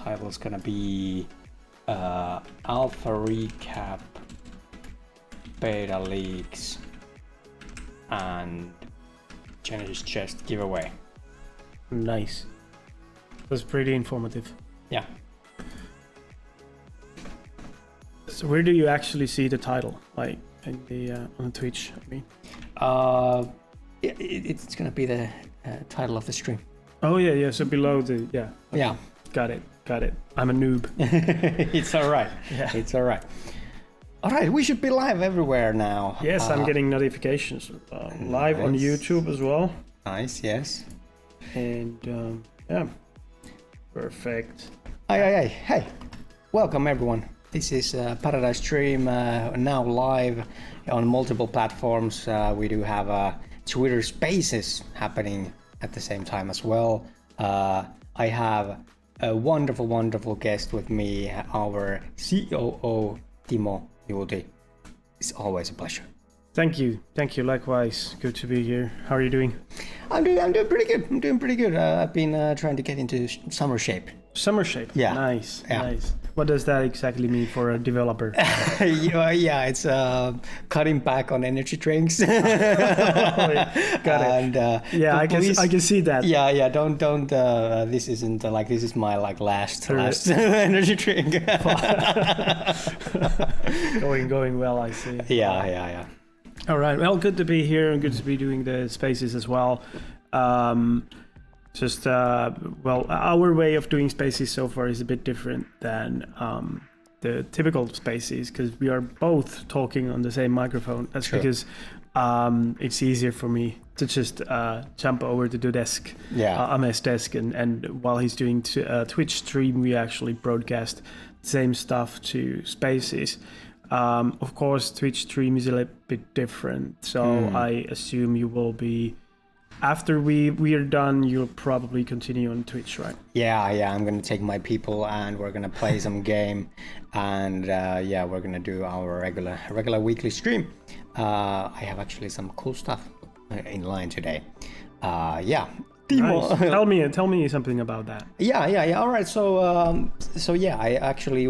title is gonna be Alpha Recap, Beta Leaks, and Genesis Chest Giveaway. Nice. That's pretty informative. Yeah. So where do you actually see the title, like in the on Twitch? I mean, it's gonna be the title of the stream. oh yeah. So below the Okay. Yeah. Got it. I'm a noob. It's all right. Yeah. It's all right. All right, we should be live everywhere now. Yes, I'm getting notifications live on nice. YouTube as well. Nice, yes. And yeah, perfect. Hey, welcome everyone. This is Paradise Stream, now live on multiple platforms. We do have Twitter Spaces happening at the same time as well. I have a wonderful guest with me, our COO, Timo Juuti. It's always a pleasure. Thank you. Likewise, good to be here. How are you doing? I'm doing pretty good. I've been trying to get into summer shape. Summer shape. Yeah. Nice. Yeah. Nice. What does that exactly mean for a developer? Yeah, it's cutting back on energy drinks. Got it. And Yeah, I can see that. Yeah. Don't. This isn't this is my last energy drink. Going well, I see. Yeah. All right. Well, good to be here and good to be doing the spaces as well. Our way of doing spaces so far is a bit different than the typical spaces because we are both talking on the same microphone. That's Sure. because it's easier for me to just jump over to the desk, Ame's desk, and while he's doing Twitch stream, we actually broadcast the same stuff to spaces. Of course, Twitch stream is a little bit different, so I assume you will be. After we are done, you'll probably continue on Twitch, right? Yeah. I'm gonna take my people and we're gonna play some game, and we're gonna do our regular weekly stream. I have actually some cool stuff in line today. Timo, nice. Tell me something about that. Yeah. All right. So I actually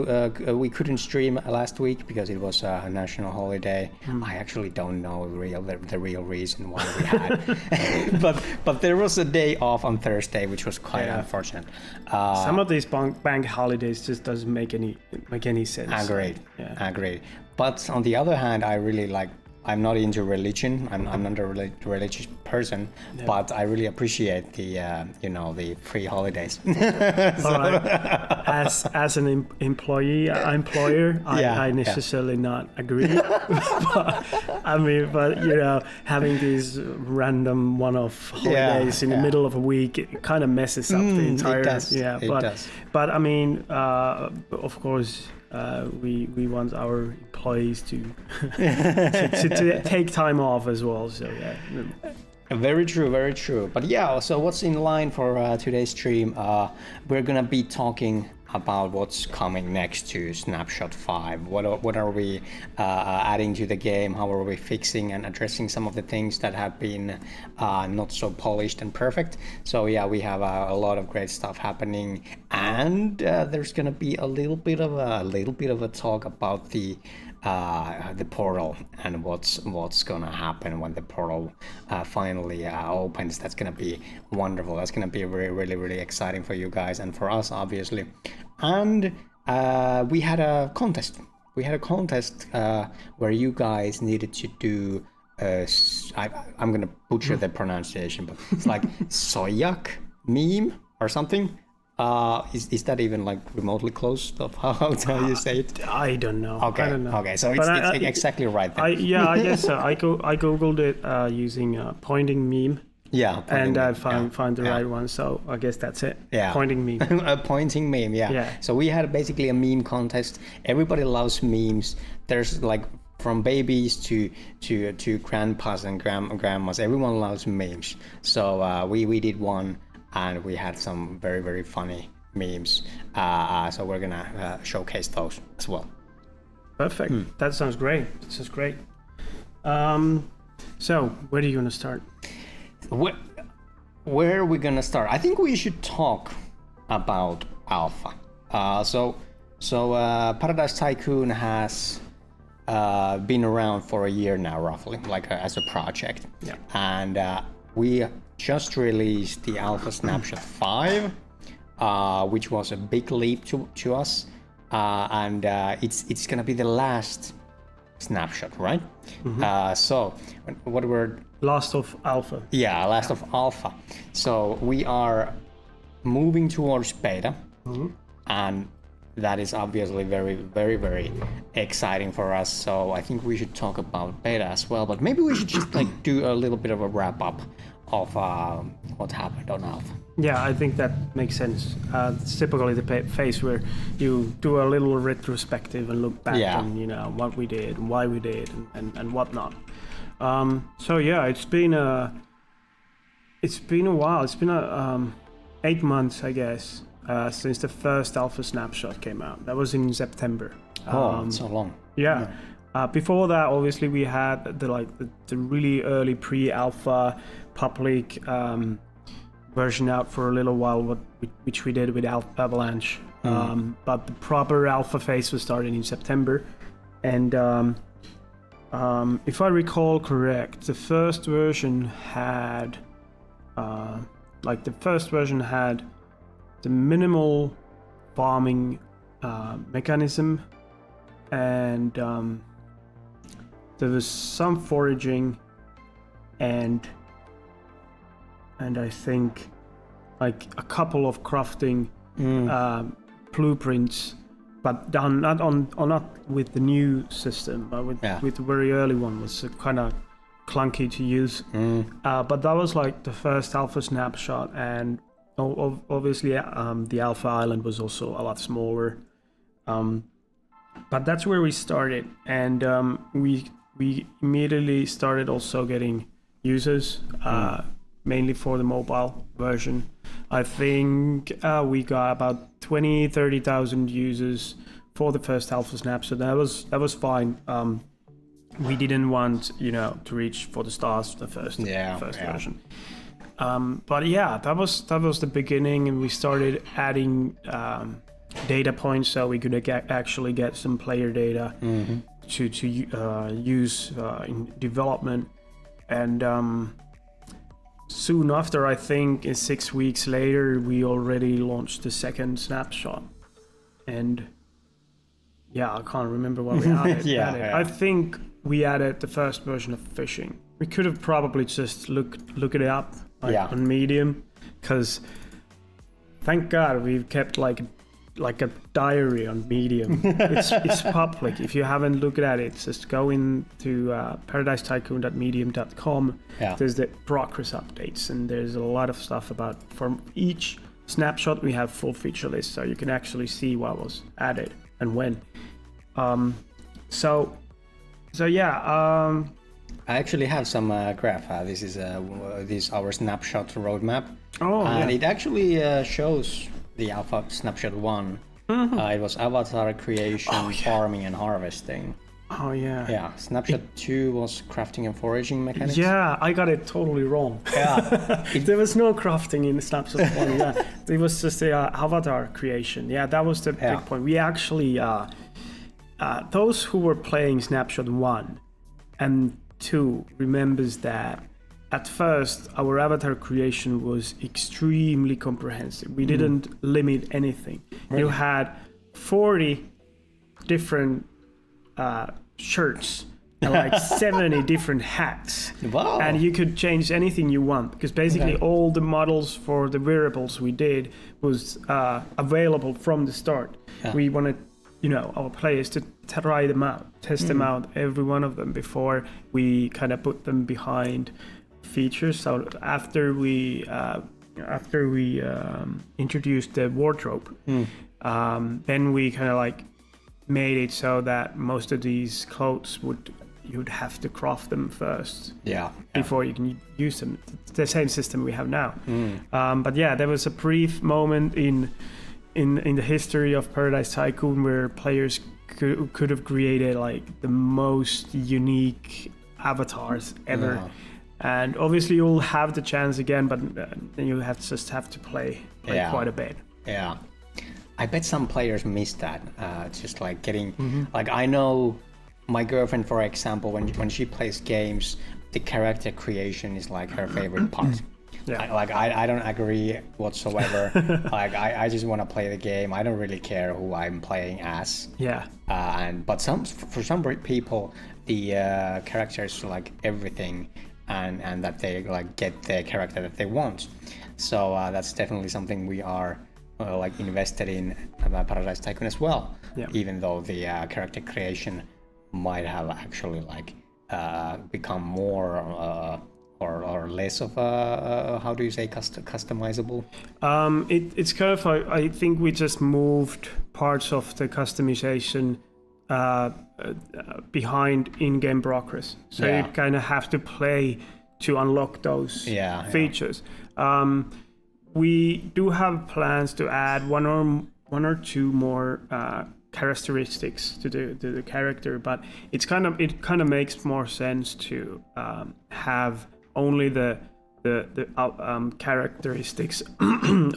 we couldn't stream last week because it was a national holiday. I actually don't know the real reason why we had, but there was a day off on Thursday, which was quite unfortunate. Some of these bank holidays just doesn't make any sense. Agreed. But on the other hand, I really I'm not into religion. I'm not a religious person, but I really appreciate the free holidays. Right. As an employer, I necessarily not agree. but having these random one-off holidays in the middle of a week, it kind of messes up the entire. It does. Yeah, it does. But I mean, of course. We want our employees to take time off as well. So yeah. Very true. But yeah, so what's in line for today's stream? We're gonna be talking about what's coming next to Snapshot 5. What are we adding to the game? How are we fixing and addressing some of the things that have been not so polished and perfect? So yeah, we have a lot of great stuff happening, and there's gonna be a little bit of a talk about the portal and what's gonna happen when the portal finally opens. That's gonna be wonderful. That's gonna be really exciting for you guys and for us, obviously. And we had a contest. Where you guys needed to do I'm gonna butcher the pronunciation, but it's like soyak meme or something. Is that even remotely close of how you say it? I don't know. Okay. I don't know. Okay. So it's exactly right then. I guess so. I googled it using pointing meme. Yeah. And I find the right one. So I guess that's it. Yeah. Pointing meme. A pointing meme. Yeah. So we had basically a meme contest. Everybody loves memes. There's from babies to grandpas and grandmas. Everyone loves memes. So we did one. And we had some very funny memes, so we're gonna showcase those as well. Perfect. That sounds great. So where are you gonna start? Where are we gonna start? I think we should talk about alpha. Paradise Tycoon has been around for a year now, roughly, like as a project. Yeah. And we just released the Alpha Snapshot 5, which was a big leap to us. And it's gonna be the last snapshot, right? So what were Last of Alpha. Yeah, last of Alpha. So we are moving towards beta, and that is obviously very, very, very exciting for us. So I think we should talk about beta as well, but maybe we should just like do a little bit of a wrap up of what happened on Alpha. Yeah, I think that makes sense. It's typically the phase where you do a little retrospective and look back on, you know, what we did and why we did and whatnot. So yeah, it's been a while. It's been 8 months, I guess, since the first Alpha Snapshot came out. That was in September. So long. Yeah. Before that, obviously, we had the really early pre-alpha public version out for a little while, which we did with Avalanche. But the proper alpha phase was started in September, and if I recall correct, the first version had the minimal farming mechanism, and there was some foraging, and I think like a couple of crafting blueprints, but done not with the new system, but with the very early one. Was kind of clunky to use. But that was like the first Alpha Snapshot, and obviously the Alpha Island was also a lot smaller. But that's where we started, and we immediately started also getting users, mainly for the mobile version. I think we got about 30,000 users for the first Alpha Snap, so that was fine. We didn't want, to reach for the stars the first version. But yeah, that was the beginning, and we started adding data points so we could actually get some player data to use in development. And soon after, I think 6 weeks later, we already launched the second snapshot. And yeah, I can't remember what we added. I think we added the first version of fishing. We could have probably just look it up on Medium, because thank God we've kept like a diary on Medium. It's public. If you haven't looked at it, just go into paradisetycoon.medium.com. There's the progress updates, and there's a lot of stuff about, from each snapshot we have full feature list, so you can actually see what was added and when. So I actually have some graph. This is our snapshot roadmap. It actually shows the Alpha Snapshot 1. It was avatar creation, farming, and harvesting. Yeah, Snapshot 2 was crafting and foraging mechanics. Yeah, I got it totally wrong. There was no crafting in Snapshot 1. It was just the avatar creation. Yeah, that was the big point. We actually, those who were playing Snapshot 1 and 2 remembers that at first our avatar creation was extremely comprehensive. We didn't limit anything. Really? You had 40 different shirts and like 70 different hats. Wow. And you could change anything you want, because basically all the models for the wearables we did was available from the start. We wanted our players to try them out, test them out, every one of them, before we kind of put them behind features. So after we introduced the wardrobe, then we kind of like made it so that most of these clothes you'd have to craft them first before you can use them. It's the same system we have now. But yeah, there was a brief moment in the history of Paradise Tycoon where players could have created like the most unique avatars ever. And obviously you'll have the chance again, but then you just have to play quite a bit. I bet some players miss that. Just like getting, like I know my girlfriend, for example, when she plays games, the character creation is like her favorite part. Yeah. I don't agree whatsoever. Like I just want to play the game. I don't really care who I'm playing as. Yeah. But for some people, the characters like everything, and that they like get the character that they want. So that's definitely something we are like invested in Paradise Tycoon as well. Yeah. Even though the character creation might have actually like become more or less of a how do you say customizable? It's kind of I think we just moved parts of the customization behind in-game progress, so you kind of have to play to unlock those features. We do have plans to add one or two more characteristics to the character, but it kind of makes more sense to have only the characteristics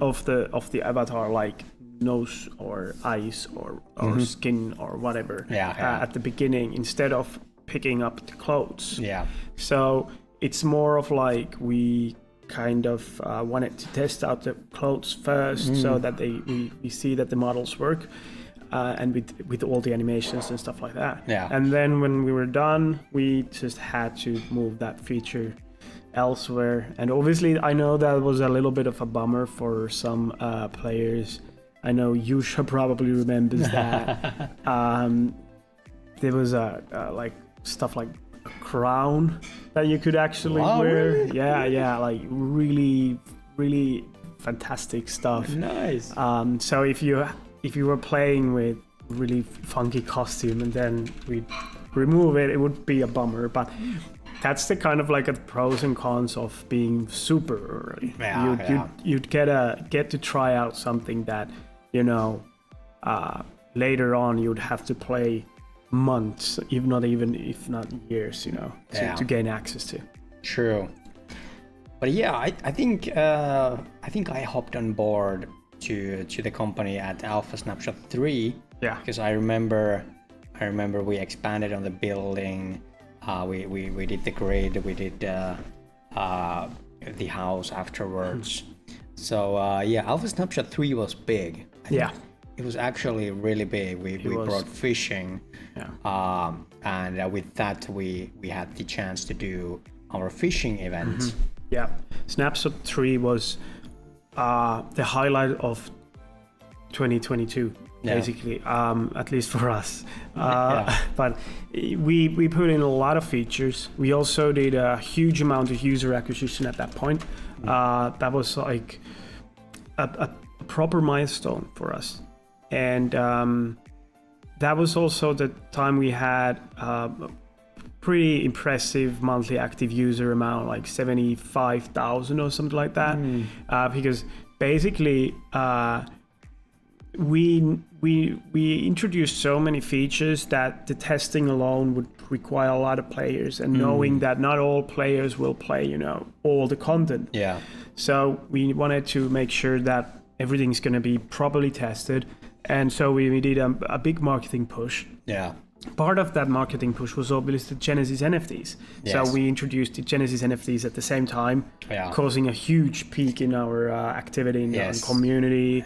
of the avatar, like nose or eyes or skin or whatever at the beginning, instead of picking up the clothes. Yeah. So it's more of like we kind of wanted to test out the clothes first, so that we see that the models work. And with all the animations and stuff like that. Yeah. And then when we were done, we just had to move that feature elsewhere. And obviously, I know that was a little bit of a bummer for some players. I know Yusha probably remembers that. There was like stuff like a crown that you could actually wear. Really? Yeah, like really, really fantastic stuff. Nice. So if you were playing with really funky costume and then we remove it, it would be a bummer. But that's the kind of like a pros and cons of being super early. You'd get to try out something that, you know, later on you'd have to play months, if not years, you know, to gain access to. True. But yeah, I think I hopped on board to the company at Alpha Snapshot 3. Yeah. Because I remember we expanded on the building. We did the grid. We did the house afterwards. So Alpha Snapshot 3 was big. It was actually really big. We brought fishing. Yeah. And with that we had the chance to do our fishing event. Yeah. Snapshot 3 was the highlight of 2022, basically, at least for us. But we put in a lot of features. We also did a huge amount of user acquisition at that point. That was like a proper milestone for us. And that was also the time we had pretty impressive monthly active user amount, like 75,000 or something like that. Because basically we introduced so many features that the testing alone would require a lot of players, and knowing that not all players will play, you know, all the content. Yeah. So we wanted to make sure that everything's going to be properly tested, and so we did a big marketing push. Yeah. Part of that marketing push was obviously the Genesis NFTs. Yes. So we introduced the Genesis NFTs at the same time, causing a huge peak in our activity in the community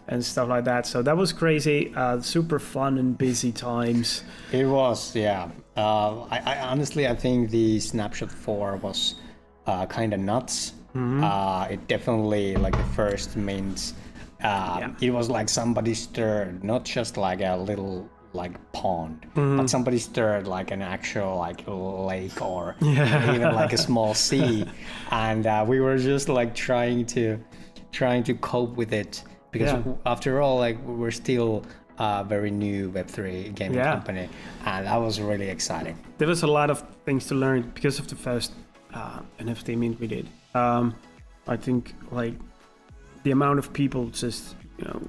and stuff like that. So that was crazy, super fun and busy times. It was, yeah. I honestly, I think the Snapshot 4 was kind of nuts. It definitely, like the first mint, it was like somebody stirred, not just like a little like pond, but somebody stirred like an actual like lake or even like a small sea, and we were just like trying to cope with it, because after all, like we're still a very new Web3 gaming company, and that was really exciting. There was a lot of things to learn because of the first NFT mint we did. I think like the amount of people just, you know,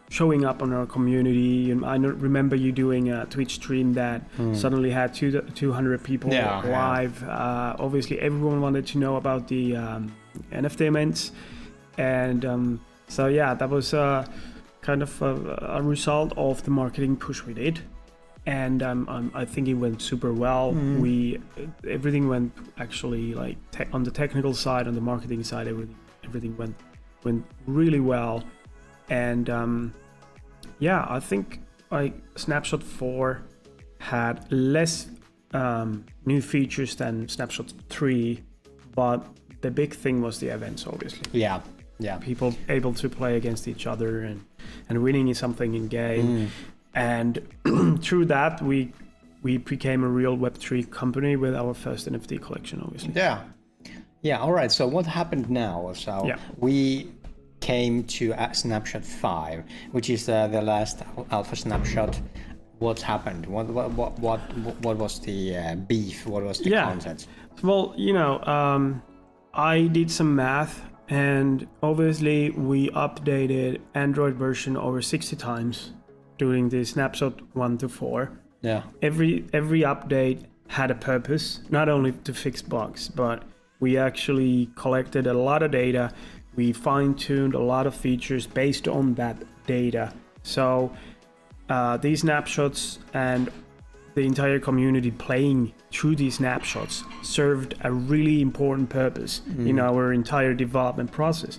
showing up on our community. And I remember you doing a Twitch stream that suddenly had 200 people live. Obviously, everyone wanted to know about the NFT events, and so that was kind of a result of the marketing push we did, and I think it went super well. Everything went actually like on the technical side, on the marketing side, everything went really well, and I think like Snapshot 4 had less new features than Snapshot 3, but the big thing was the events, obviously. Yeah. People able to play against each other and winning is something in game. And through that, we became a real Web3 company with our first NFT collection, obviously. Yeah. All right. So what happened now? So we came to Snapshot 5, which is the last alpha snapshot. What happened? What was the beef? What was the content? Well, I did some math, and obviously we updated Android version over 60 times during the Snapshot 1 to 4. Yeah. Every update had a purpose, not only to fix bugs, but we actually collected a lot of data. We fine-tuned a lot of features based on that data. So these snapshots and the entire community playing through these snapshots served a really important purpose in our entire development process.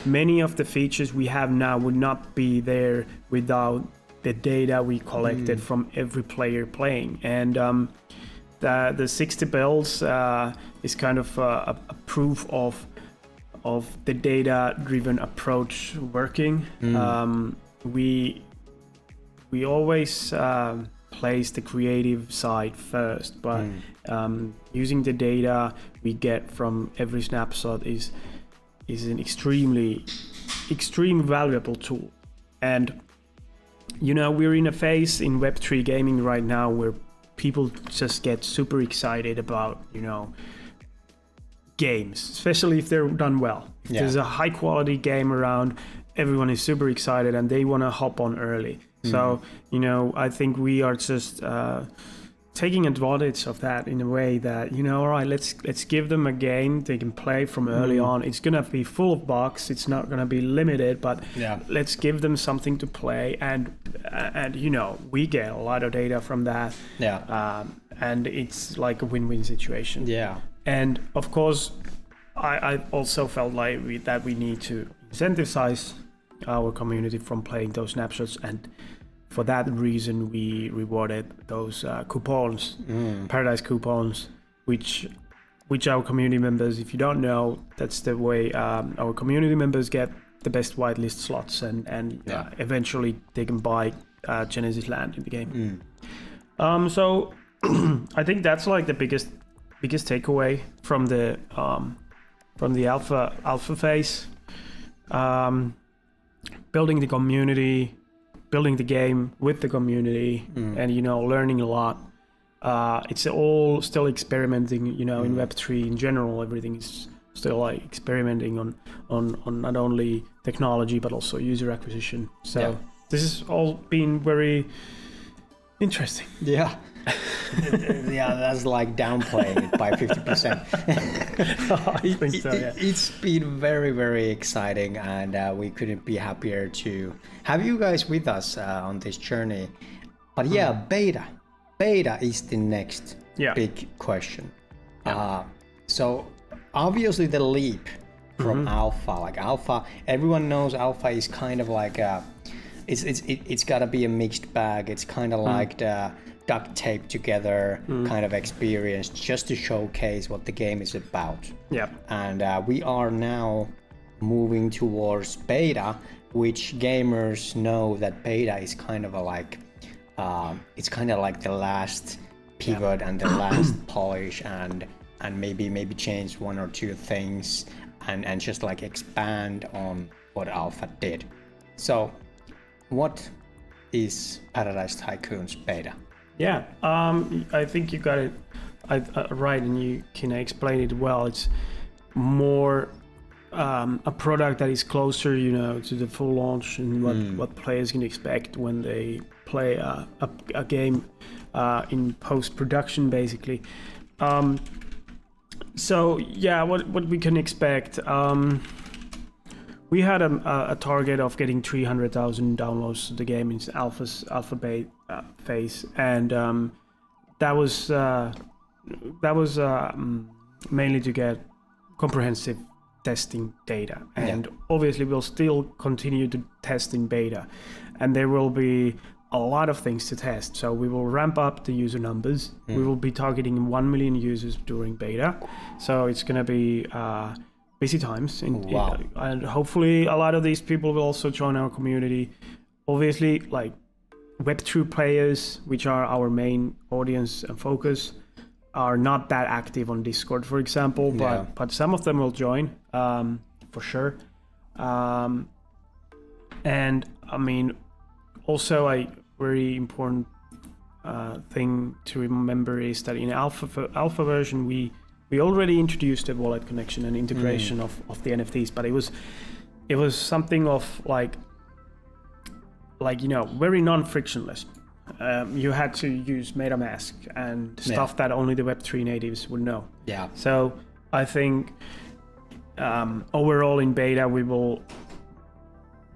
Many of the features we have now would not be there without the data we collected from every player playing. And the 60 builds is kind of a proof of the data-driven approach working. We always place the creative side first, but using the data we get from every snapshot is an extremely valuable tool. And we're in a phase in Web3 gaming right now where people just get super excited about games, especially if they're done well. If there's a high quality game around, everyone is super excited and they want to hop on early. So, I think we are just taking advantage of that in a way that, all right, let's give them a game they can play from early on. It's going to be full of bugs. It's not going to be limited, but let's give them something to play. And we get a lot of data from that. And it's like a win-win situation. And of course, I also felt like we need to incentivize our community from playing those snapshots, and for that reason we rewarded those coupons, Paradise coupons, which our community members, if you don't know, that's the way our community members get the best whitelist slots, and eventually they can buy Genesis land in the game. So I think that's like the biggest takeaway from the alpha phase. Building the community, building the game with the community, and learning a lot. It's all still experimenting, in Web3 in general. Everything is still like experimenting on not only technology but also user acquisition. So this has all been very interesting. That's like downplaying it by 50%. I think so, yeah. It's been very, very exciting, and we couldn't be happier to have you guys with us on this journey. But beta is the next big question. So obviously the leap from alpha, everyone knows alpha is kind of like it's got to be a mixed bag. It's kind of like the duct tape together kind of experience, just to showcase what the game is about. And we are now moving towards beta, which gamers know that beta is kind of it's kind of like the last pivot and the last polish, and maybe change one or two things and just like expand on what alpha did. So what is Paradise Tycoon's beta? I think you got it right, and you can explain it well. It's more a product that is closer, to the full launch, and what players can expect when they play a game in post-production, basically. So what we can expect. we had a target of getting 300,000 downloads to the game in alpha phase, and that was mainly to get comprehensive testing data, and obviously we'll still continue to test in beta, and there will be a lot of things to test. So we will ramp up the user numbers. We will be targeting 1 million users during beta, so it's going to be busy times. And hopefully a lot of these people will also join our community. Obviously, like Web2 players, which are our main audience and focus, are not that active on Discord, for example, but some of them will join for sure. And I mean, also a very important thing to remember is that in alpha version we already introduced a wallet connection and integration of the NFTs, but it was something of like very non-frictionless. You had to use MetaMask and stuff that only the Web3 natives would know. Yeah. So I think overall in beta we will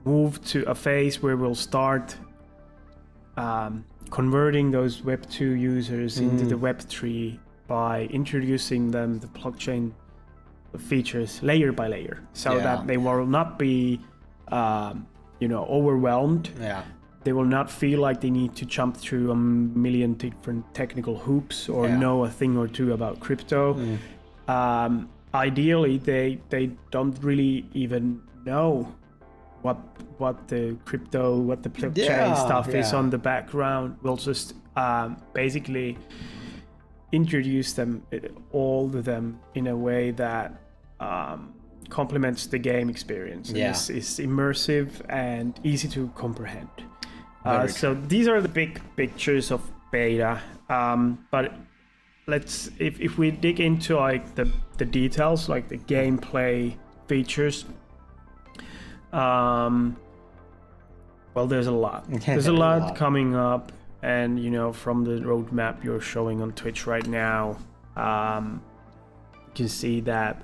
move to a phase where we'll start converting those Web2 users into the Web3 by introducing them the blockchain features layer by layer, so that they will not be overwhelmed. Yeah. They will not feel like they need to jump through a million different technical hoops or know a thing or two about crypto. Ideally, they don't really even know what the blockchain stuff is on the background. We'll just basically introduce them, all of them, in a way that complements the game experience. Is immersive and easy to comprehend. So these are the big pictures of beta. But let's, if we dig into like the details, like the gameplay features, well, there's a lot. There's a lot coming up, and from the roadmap you're showing on Twitch right now, you can see that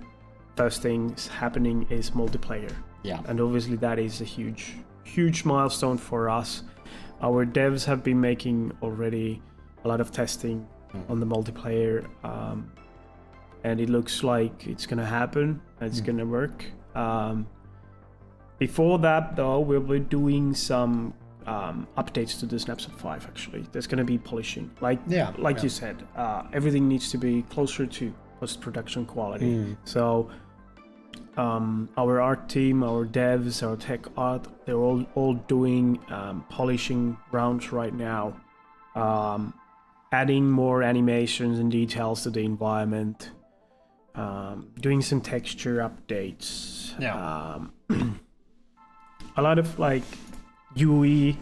first things happening is multiplayer. And obviously that is a huge milestone for us. Our devs have been making already a lot of testing on the multiplayer, and it looks like it's gonna happen. It's gonna work. Before that, though, we'll be doing some updates to the Snapshot 5. Actually, there's gonna be polishing, like you said. Everything needs to be closer to post-production quality. So our art team, our devs, our tech art, they're all doing polishing rounds right now, adding more animations and details to the environment, doing some texture updates, a lot of like UI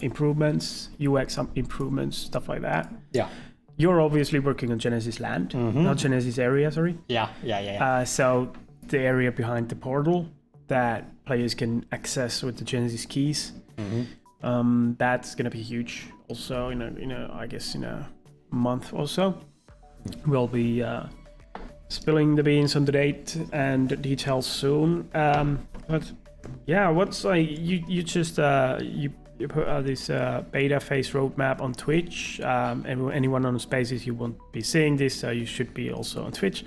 improvements, UX improvements, stuff like that. You're obviously working on Genesis Land, not Genesis Area, sorry. So the area behind the portal that players can access with the Genesis keys. That's gonna be huge. Also, I guess in a month or so, we'll be spilling the beans on the date and details soon. But yeah, what's like you just you put this beta phase roadmap on Twitch. Anyone on the Spaces, you won't be seeing this, so you should be also on Twitch.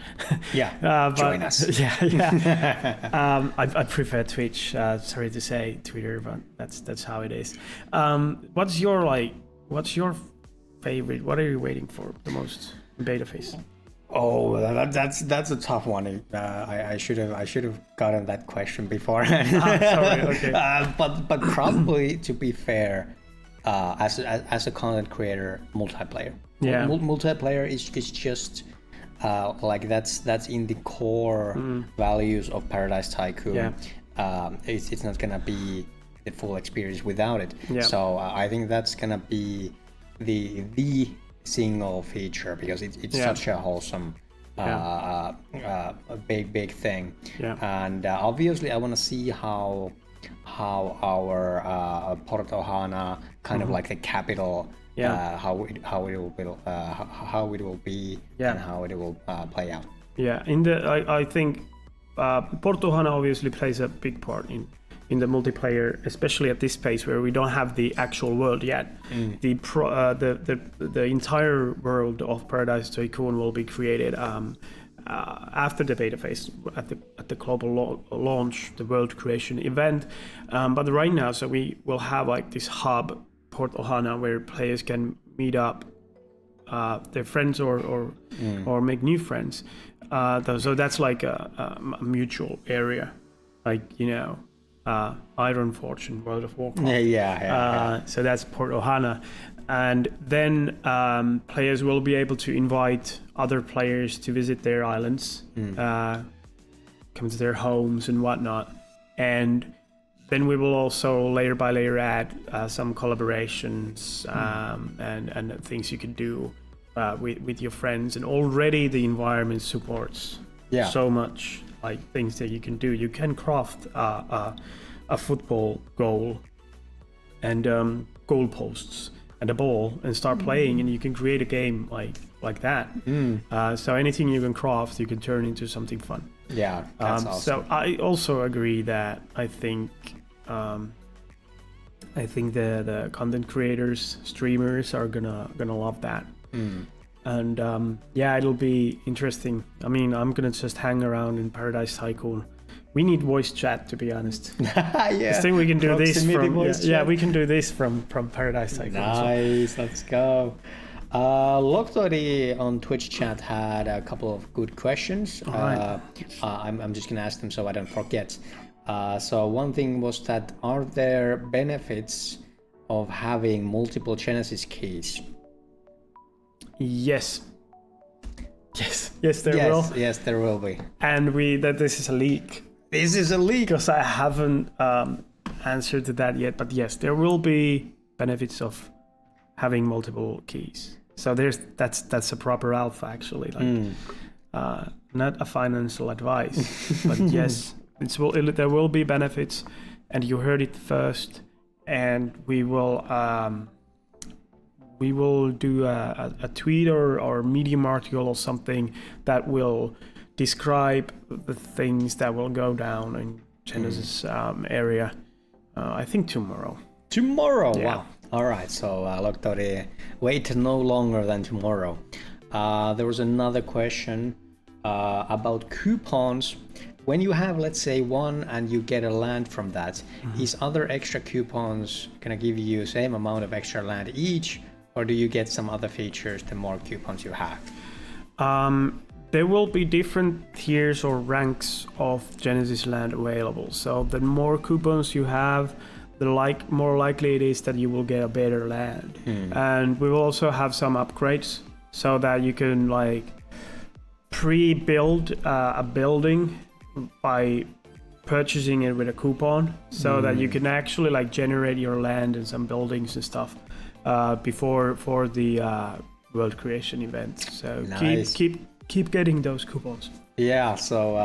Join us. I prefer Twitch. Sorry to say Twitter, but that's how it is. What's your favorite? What are you waiting for the most in beta phase? Oh, that's a tough one. I should have gotten that question beforehand. Sorry. Okay. But probably, to be fair, as a content creator, multiplayer. Multiplayer is just like that's in the core values of Paradise Tycoon. It's not gonna be the full experience without it. So I think that's gonna be the single feature, because it's such a wholesome a big thing. And obviously I want to see how our Porto Hana, kind of like the capital, how it will be and how it will play out. I think Porto HANA obviously plays a big part in the multiplayer, especially at this pace where we don't have the actual world yet. The entire world of Paradise Tycoon will be created after the beta phase at the global launch, the world creation event. But right now, so we will have like this hub, Porto HANA, where players can meet up their friends or make new friends. So that's like a mutual area, like, you know, Iron Fortune, World of Warcraft. So that's Porto HANA. And then players will be able to invite other players to visit their islands, come to their homes and whatnot. And then we will also layer by layer add some collaborations and things you can do with your friends. And already the environment supports so much, like things that you can do. You can craft a football goal and goal posts and a ball and start playing, and you can create a game like that. So anything you can craft, you can turn into something fun. Yeah, that's awesome. So I also agree that I think the content creators, streamers are gonna love that. And it'll be interesting. I mean, I'm gonna just hang around in Paradise Tycoon. We need voice chat, to be honest. I think we can do this from we can do this from Paradise Tycoon. Nice, let's go. Loktori on Twitch chat had a couple of good questions. Right. I'm just gonna ask them so I don't forget. So one thing was that, are there benefits of having multiple Genesis keys? Yes, there will. Yes, there will be. And this is a leak. This is a leak. Because I haven't answered to that yet, but yes, there will be benefits of having multiple keys. So that's a proper alpha, actually. Like, not a financial advice, but yes, there will be benefits, and you heard it first. And we will do a tweet or Medium article or something that will describe the things that will go down in Genesis area. I think tomorrow. Tomorrow, yeah. Wow. All right, so Loktori, wait no longer than tomorrow. There was another question about coupons. When you have, let's say, one and you get a land from that, is other extra coupons gonna give you same amount of extra land each, or do you get some other features the more coupons you have? There will be different tiers or ranks of Genesis land available. So the more coupons you have, the more likely it is that you will get a better land. And we will also have some upgrades so that you can like pre-build a building by purchasing it with a coupon, so that you can actually like generate your land and some buildings and stuff before for the world creation event. So nice. keep getting those coupons. Yeah, so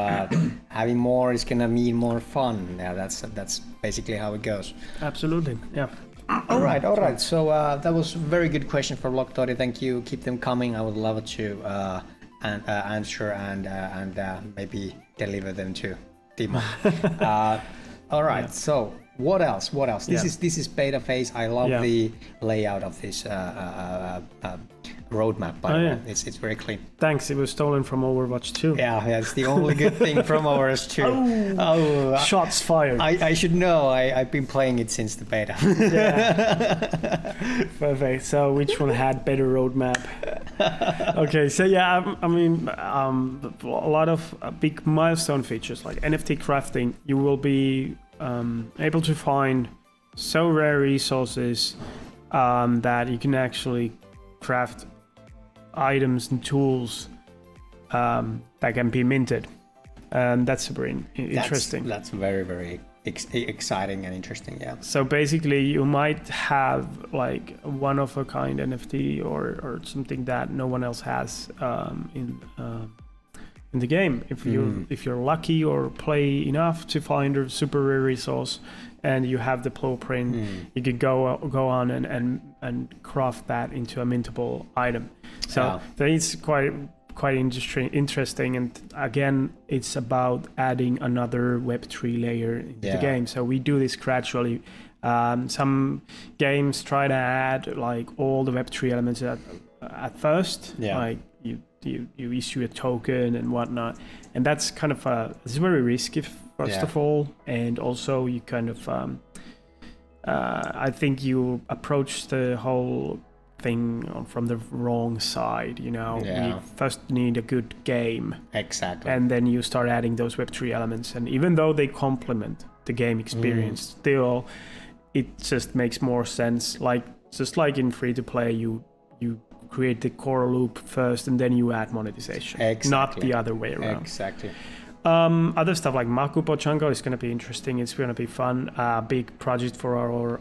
having more is gonna mean more fun. Yeah, that's basically how it goes. Absolutely, yeah. All right. So that was a very good question for Loktori. Thank you. Keep them coming. I would love to answer and maybe deliver them to Timo. All right. So what else? This is beta phase. I love the layout of this roadmap, by the way. It's very clean. Thanks. It was stolen from Overwatch 2. Yeah, it's the only good thing from Overwatch 2. Shots fired. I should know. I've been playing it since the beta. Perfect. So which one had better roadmap? Okay, so I mean, a lot of big milestone features like NFT crafting. You will be able to find so rare resources that you can actually craft items and tools that can be minted, and that's super interesting. That's very, very exciting and interesting. Yeah. So basically, you might have like one of a kind NFT or something that no one else has in the game. If you're lucky or play enough to find a super rare resource, and you have the blueprint, you could go on and craft that into a mintable item. So it's quite quite interesting. And again, it's about adding another Web3 layer into the game. So we do this gradually. Some games try to add like all the Web3 elements at first, like you issue a token and whatnot, and that's kind of it's very risky first of all, and also you kind of I think you approach the whole thing from the wrong side. You first need a good game, exactly, and then you start adding those Web3 elements, and even though they complement the game experience, still it just makes more sense. Like just like in free to play, you create the core loop first and then you add monetization, not the other way around. Exactly. Other stuff like Maku Pochango is going to be interesting. It's going to be fun. Big project for our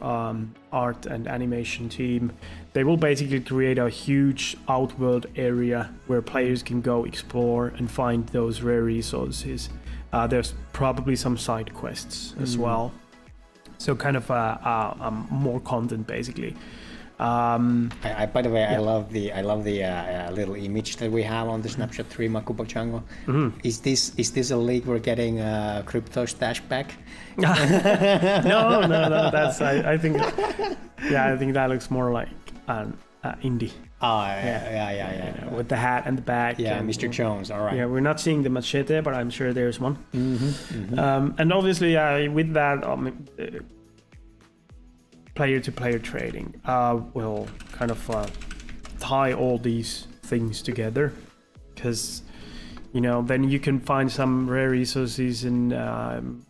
art and animation team. They will basically create a huge outworld area where players can go explore and find those rare resources. There's probably some side quests as well. So kind of more content basically. By the way, I love the little image that we have on the Snapshot 3 Maku Pochango. Is this a leak we're getting crypto stash back? No. That's I think that looks more like an indie. Oh yeah. With the hat and the bag. Yeah, and, Mr. Jones. All right. Yeah, we're not seeing the machete, but I'm sure there's one. And obviously, with that. Player-to-player trading will kind of tie all these things together, because then you can find some rare resources and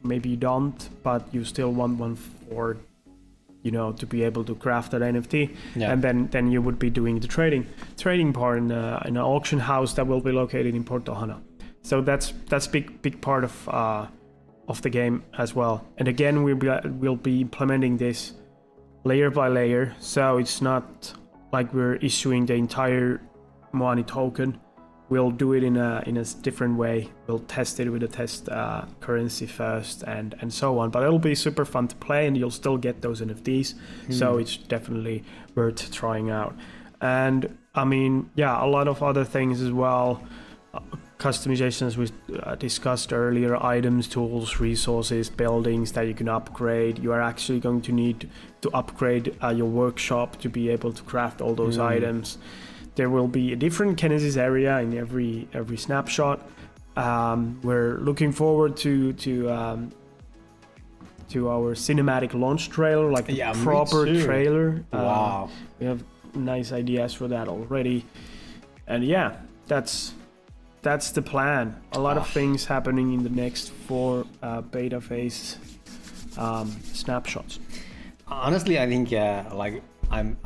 maybe you don't, but you still want one for to be able to craft that NFT, and then you would be doing the trading part in an auction house that will be located in Porto Hana. So that's big part of the game as well. And again, we'll be implementing this layer by layer, so it's not like we're issuing the entire Moani token. We'll do it in a different way. We'll test it with a test currency first and so on. But it'll be super fun to play, and you'll still get those NFTs. So it's definitely worth trying out. And I mean, a lot of other things as well. Customizations we discussed earlier, items, tools, resources, buildings that you can upgrade. You are actually going to need to upgrade your workshop to be able to craft all those items. There will be a different Kinesis area in every snapshot. We're looking forward to our cinematic launch trailer, like the proper trailer. Wow. We have nice ideas for that already. And that's the plan. A lot of things happening in the next 4 beta phase snapshots. Honestly, I think I'm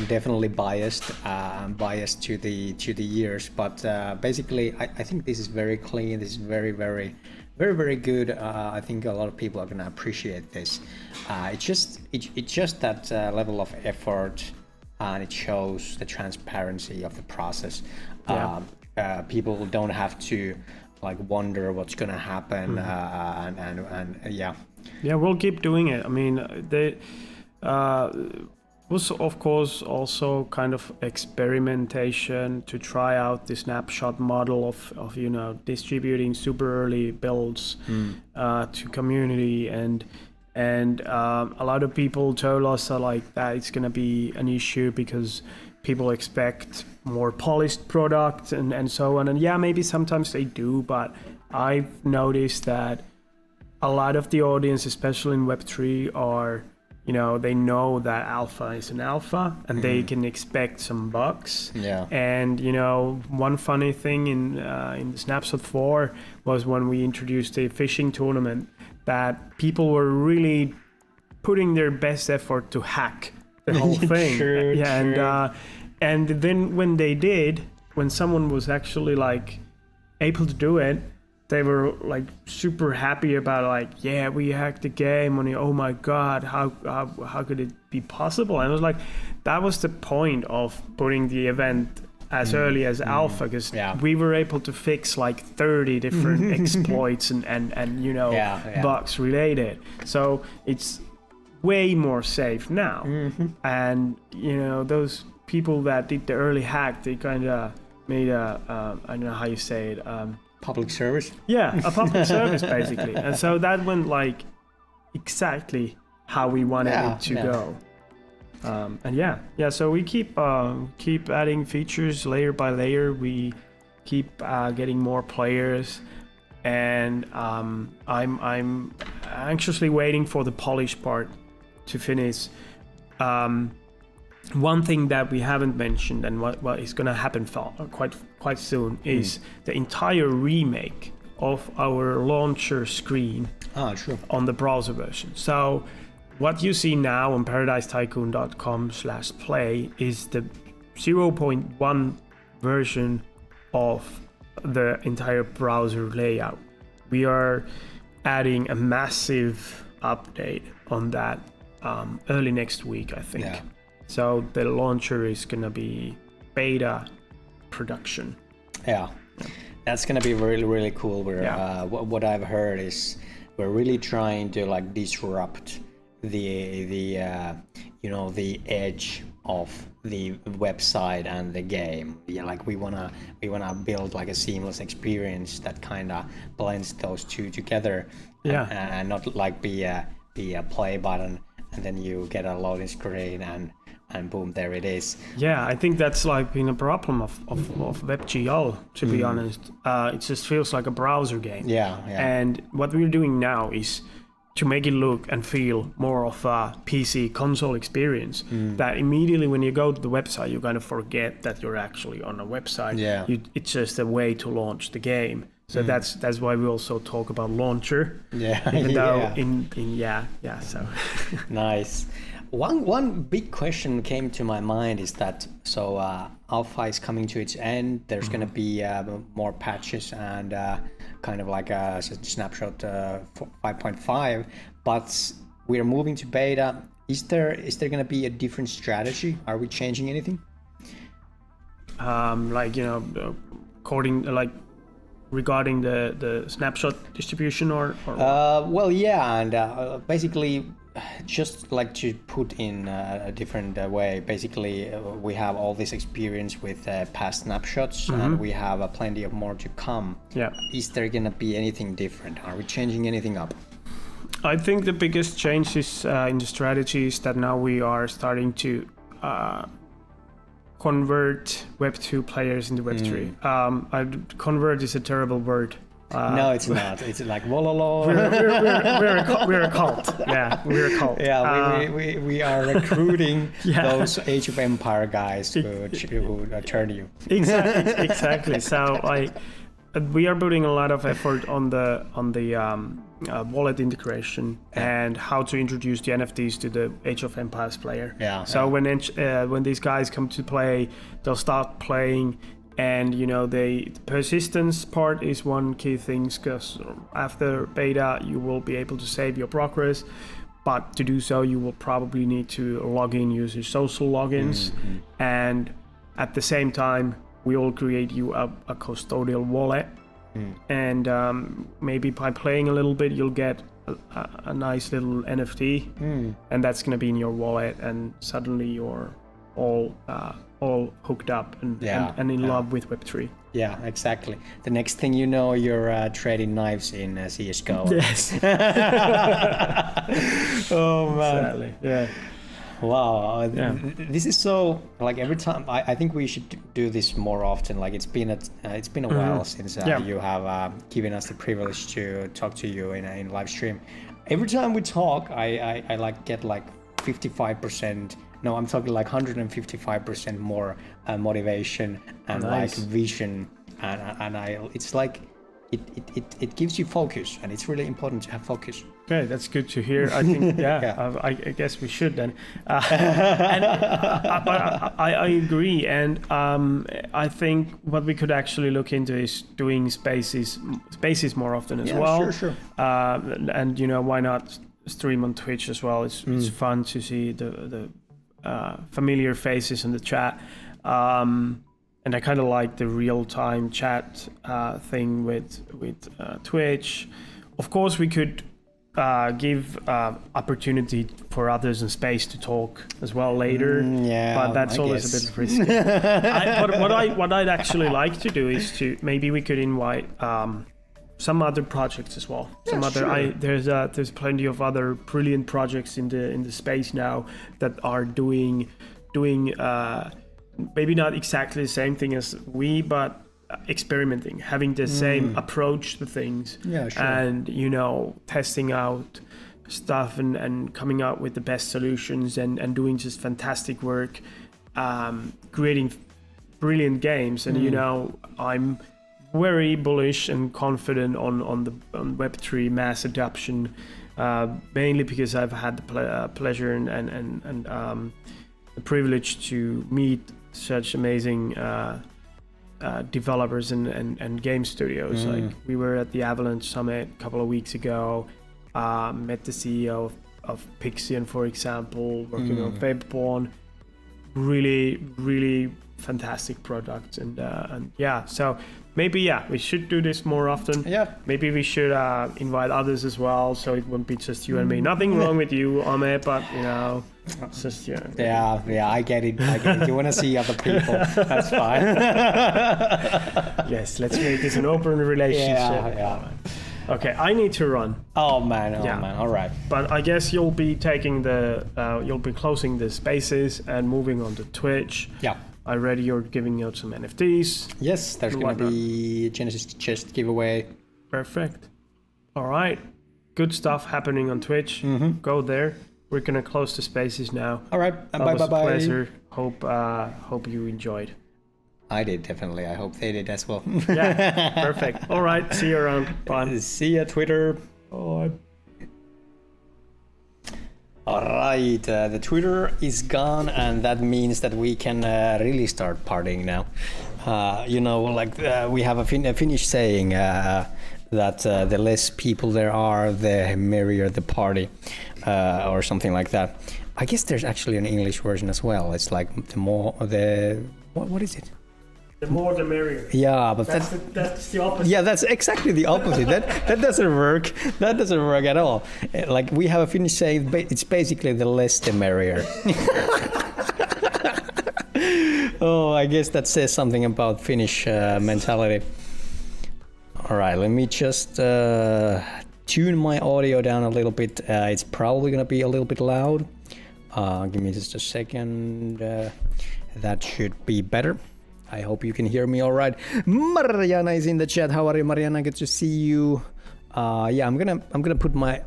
definitely biased. I'm biased to the years, but basically, I think this is very clean. This is very, very, very, very good. I think a lot of people are gonna appreciate this. It's just that level of effort, and it shows the transparency of the process. People don't have to wonder what's gonna happen, and we'll keep doing it. I mean, they was of course also kind of experimentation to try out the snapshot model of distributing super early builds to community, and a lot of people told us that it's gonna be an issue because people expect more polished product and so on. And maybe sometimes they do, but I've noticed that a lot of the audience, especially in Web3, are, they know that alpha is an alpha and they can expect some bugs. Yeah. And, one funny thing in the Snapshot 4 was when we introduced a fishing tournament, that people were really putting their best effort to hack the whole thing. True. And then when someone was actually able to do it, they were super happy about we hacked the game, and oh my god, how could it be possible? And I was that was the point of putting the event as early as alpha, because we were able to fix 30 different exploits and bugs related. So it's way more safe now. And those people that did the early hack, they kind of made a I don't know how you say it. Public service. Yeah, a public service basically, and so that went like exactly how we wanted it to go. And so we keep adding features layer by layer. We keep getting more players, and I'm anxiously waiting for the polish part to finish. One thing that we haven't mentioned and what is going to happen quite soon is the entire remake of our launcher screen on the browser version. So what you see now on paradisetycoon.com/play is the 0.1 version of the entire browser layout. We are adding a massive update on that early next week, I think. Yeah. So the launcher is gonna be beta production. Yeah, that's gonna be really, really cool. What I've heard is we're really trying to like disrupt the edge of the website and the game. Yeah, like we wanna build like a seamless experience that kind of blends those two together. Yeah, and not like be a play button and then you get a loading screen and boom, there it is. Yeah, I think that's like been a problem of WebGL, to be honest. It just feels like a browser game. Yeah. And what we're doing now is to make it look and feel more of a PC console experience. That immediately when you go to the website, you kind of forget that you're actually on a website. Yeah. It's just a way to launch the game. So that's why we also talk about launcher. Yeah. Even though so nice. One big question came to my mind is that alpha is coming to its end. There's going to be more patches and kind of like a snapshot 5.5, but we're moving to beta. Is there going to be a different strategy? Are we changing anything? Regarding the snapshot distribution or basically just like to put in a different way. Basically we have all this experience with past snapshots and we have plenty of more to come. Is there gonna be anything different? Are we changing anything up? I think the biggest change is in the strategies that now we are starting to convert Web 2 players into Web 3. Convert is a terrible word. No, it's not. It's like wololo. We're a cult. Yeah, we're a cult. Yeah, we are recruiting those Age of Empire guys who turn you. Exactly. So we are putting a lot of effort on the wallet integration and how to introduce the NFTs to the Age of Empires player. So when these guys come to play, they'll start playing. And the persistence part is one key thing, because after beta you will be able to save your progress, but to do so you will probably need to log in, use your social logins, and at the same time we will create you a custodial wallet, and maybe by playing a little bit you'll get a nice little NFT, and that's going to be in your wallet, and suddenly you're all hooked up and in love with Web3. Yeah, exactly. The next thing you know, you're trading knives in CSGO. Yes. Oh man. Exactly. Yeah. Wow. This is so like every time. I think we should do this more often. Like it's been a while since you have given us the privilege to talk to you in live stream. Every time we talk, I like get like 55%. No, I'm talking like 155% more motivation and like vision, and it's like it gives you focus, and it's really important to have focus. Okay, that's good to hear. I think I guess we should then. I agree, and I think what we could actually look into is doing spaces more often as well. Sure. And why not stream on Twitch as well? It's fun to see the familiar faces in the chat, and I kind of like the real-time chat thing with Twitch. Of course, we could give opportunity for others in space to talk as well later. But that's always a bit risky. What I'd actually like to do is to maybe we could invite some other projects as well. There's plenty of other brilliant projects in the space now that are doing maybe not exactly the same thing as we, but experimenting, having the same approach to things, and testing out stuff and coming out with the best solutions and doing just fantastic work, creating brilliant games. And I'm very bullish and confident on Web3 mass adoption, mainly because I've had the pleasure and the privilege to meet such amazing developers and game studios. Like we were at the Avalanche Summit a couple of weeks ago, met the CEO of Pixian, for example, working on Vaporborn. Really fantastic products, and so maybe we should do this more often. Maybe we should invite others as well, so it won't be just you and me. Nothing wrong with you, Ame, but it's just I get it. You want to see other people, that's fine. Yes, let's make this an open relationship. Okay, I need to run. Oh man, all right. But I guess you'll be closing the spaces and moving on to Twitch. I read you're giving out some NFTs. Yes, there's going to be Genesis chest giveaway. Perfect. All right. Good stuff happening on Twitch. Go there. We're going to close the spaces now. All right. Bye. Pleasure. Hope you enjoyed. I did, definitely. I hope they did as well. Perfect. All right. See you around. Bye. See ya, Twitter. Bye. All right, the Twitter is gone, and that means that we can really start partying now. We have a Finnish saying that the less people there are, the merrier the party, or something like that. I guess there's actually an English version as well. It's like what is it? The more the merrier. Yeah, but that's the opposite. Yeah, that's exactly the opposite. that doesn't work. That doesn't work at all. Like we have a Finnish saying, it's basically the less the merrier. Oh, I guess that says something about Finnish mentality. All right, let me just tune my audio down a little bit. It's probably gonna be a little bit loud. Give me just a second. That should be better. I hope you can hear me all right. Mariana is in the chat. How are you, Mariana? Good to see you. I'm gonna put my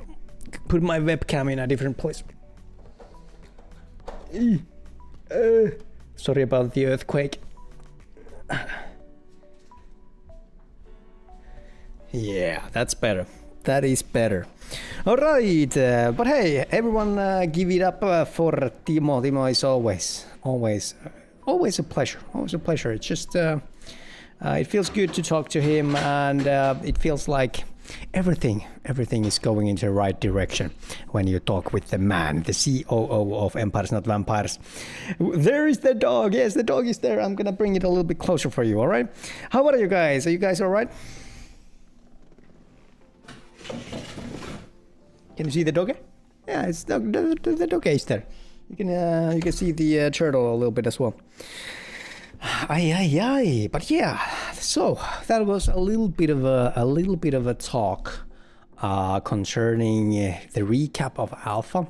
webcam in a different place. Sorry about the earthquake. Yeah, that's better. That is better. All right, but hey, everyone, give it up for Timo. Timo is always a pleasure. Always a pleasure. It's just it feels good to talk to him, and it feels like everything is going into the right direction when you talk with the man, the COO of Empires Not Vampires. There is the dog. Yes, the dog is there. I'm gonna bring it a little bit closer for you. All right. How are you guys? Are you guys all right? Can you see the doggy? Yeah, it's the doggy is there. You can see the turtle a little bit as well. Aye. But yeah, so that was a little bit of a talk concerning the recap of Alpha.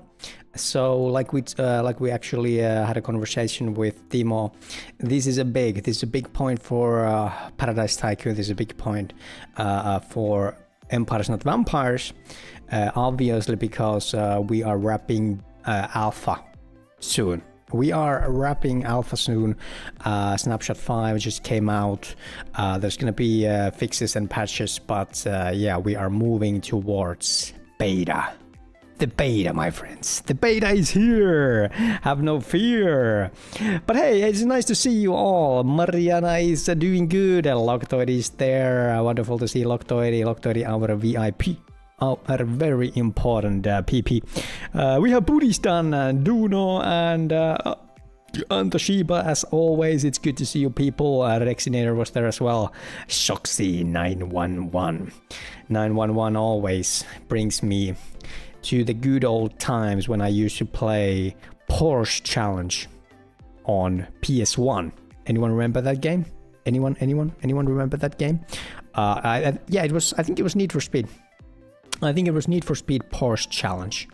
So like we actually had a conversation with Timo. This is a big point for Paradise Tycoon. This is a big point for Empires Not Vampires. Obviously, because we are wrapping Alpha soon. Snapshot 5 just came out. There's gonna be fixes and patches, but we are moving towards beta. The beta, my friends. The beta is here. Have no fear. But hey, it's nice to see you all. Mariana is doing good. Loctoid is there. Wonderful to see Loctoid, our VIP. Our very important PP. We have Buddhistan, Duno, and Toshiba as always. It's good to see you people. Rexinator was there as well. Shoxy 911 always brings me to the good old times when I used to play Porsche Challenge on PS1. Anyone remember that game? Anyone remember that game? Yeah, it was. I think it was Need for Speed. I think it was Need for Speed Porsche Challenge,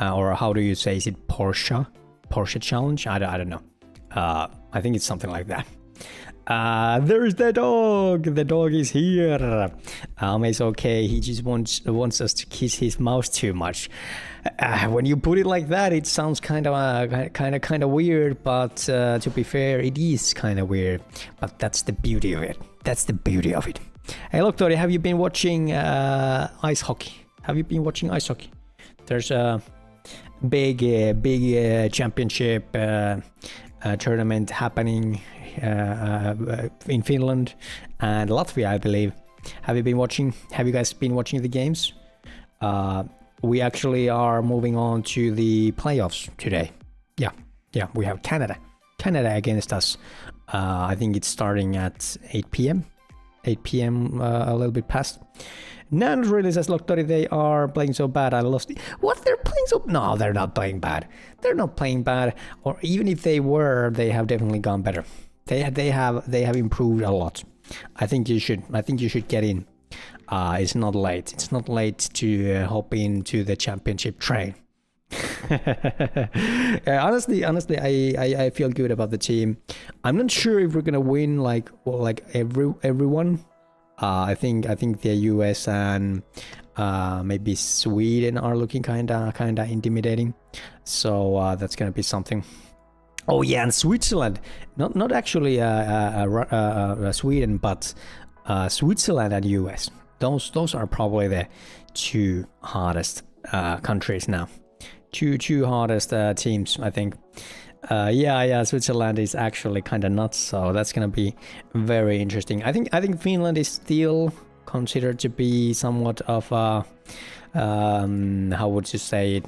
or how do you say? Is it Porsche Challenge? I don't know. I think it's something like that. There's the dog. The dog is here. It's okay. He just wants us to kiss his mouse too much. When you put it like that, it sounds kind of weird. But to be fair, it is kind of weird. But that's the beauty of it. That's the beauty of it. Hey, look, Tori, have you been watching ice hockey? Have you been watching ice hockey? There's a big championship tournament happening in Finland and Latvia, I believe. Have you been watching? Have you guys been watching the games? We actually are moving on to the playoffs today. Yeah, we have Canada against us. I think it's starting at 8 p.m. 8 p.m. A little bit past. None really says, look, Tori, they are playing so bad. I lost it. What? They're playing so... No, they're not playing bad. They're not playing bad. Or even if they were, they have definitely gone better. They have improved a lot. I think you should get in. It's not late. It's not late to hop into the championship train. Honestly, I feel good about the team. I'm not sure if we're gonna win like everyone. I think the US and maybe Sweden are looking kinda intimidating. So that's gonna be something. Oh yeah, and Switzerland, not actually Sweden, but Switzerland and US. Those are probably the two hardest countries now. Two hardest teams, I think. Yeah, Switzerland is actually kind of nuts, so that's gonna be very interesting. I think Finland is still considered to be somewhat of a how would you say it?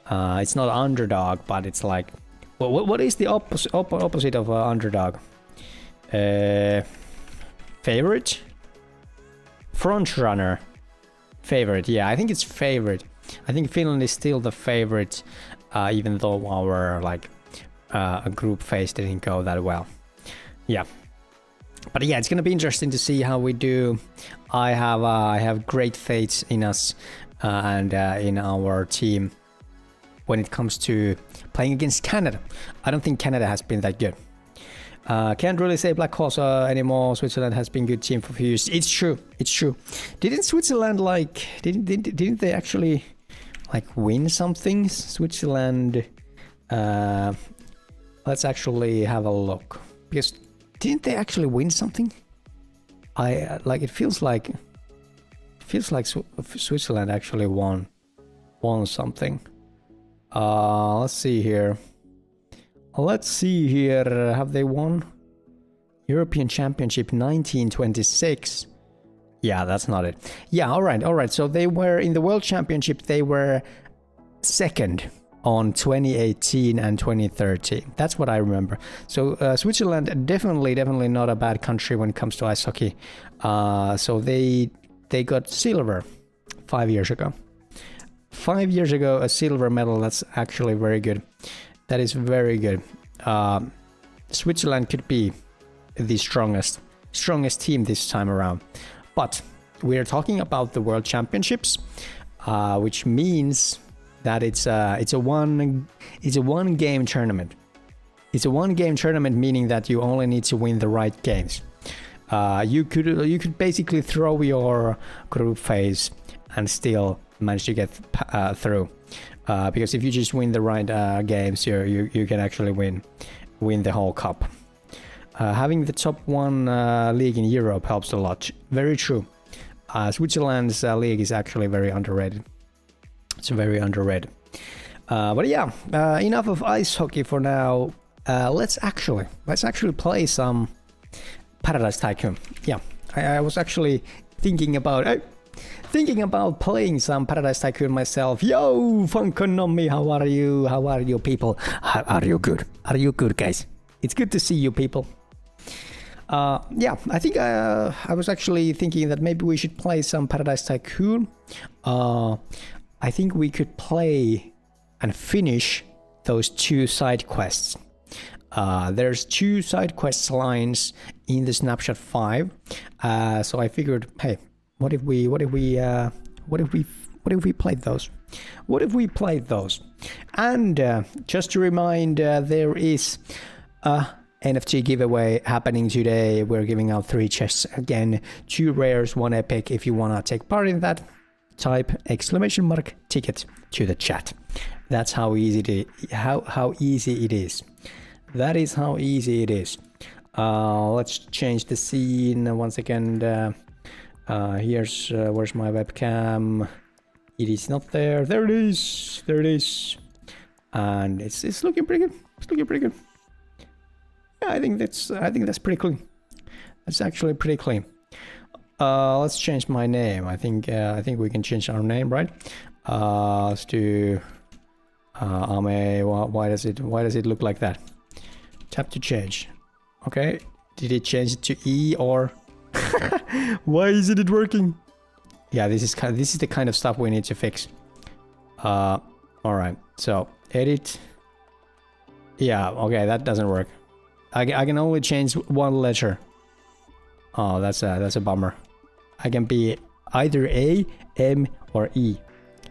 It's not underdog, but it's like what is the opposite of underdog? Favorite, front runner, favorite. Yeah, I think it's favorite. I think Finland is still the favorite, even though our group phase didn't go that well. Yeah, but yeah, it's gonna be interesting to see how we do. I have great faith in us and in our team when it comes to playing against Canada. I don't think Canada has been that good. Can't really say Black Horse anymore. Switzerland has been a good team for a few years. It's true. Didn't Switzerland didn't they actually win something? Switzerland. Let's actually have a look, because didn't they actually win something? It feels like Switzerland actually won something. Let's see here. Have they won European Championship 1926? Yeah, that's not it. Yeah, all right. So they were in the World Championship. They were second on 2018 and 2030. That's what I remember. So Switzerland definitely not a bad country when it comes to ice hockey. So they got silver 5 years ago. 5 years ago, a silver medal. That's actually very good. That is very good. Switzerland could be the strongest team this time around. But we are talking about the World Championships, which means that it's a one game tournament. It's a one game tournament, meaning that you only need to win the right games. You could basically throw your group phase and still manage to get through. Because if you just win the right games, you can actually win the whole cup. Having the top one league in Europe helps a lot. Very true. Switzerland's league is actually very underrated. It's very underrated. But yeah, enough of ice hockey for now. Let's actually play some Paradise Tycoon. Yeah, I was actually thinking about playing some Paradise Tycoon myself. Yo, Funkonomi, how are you? How are you people? Are you good? Are you good, guys? It's good to see you people. Yeah, I think I was actually thinking that maybe we should play some Paradise Tycoon. I I think we could play and finish those 2 side quests. There's 2 side quest lines in the Snapshot 5. So I figured, hey, what if we played those? What if we played those? And just to remind, there is a NFT giveaway happening today. We're giving out 3 chests again, 2 rares, 1 epic. If you wanna take part in that, type !ticket to the chat. That's how easy how easy it is. That is how easy it is. Let's change the scene once again. Here's where's my webcam? It is not there. There it is. There it is. And it's looking pretty good. It's looking pretty good. Yeah, I think that's pretty clean. That's actually pretty clean. Let's change my name. I think we can change our name, right? Let's do Ame. Why does it look like that? Tap to change. Okay. Did it change it to E or? Why isn't it working? Yeah, this is the kind of stuff we need to fix. All right. So edit. Yeah. Okay, that doesn't work. I can only change 1 letter. Oh, that's a bummer. I can be either A, M, or E.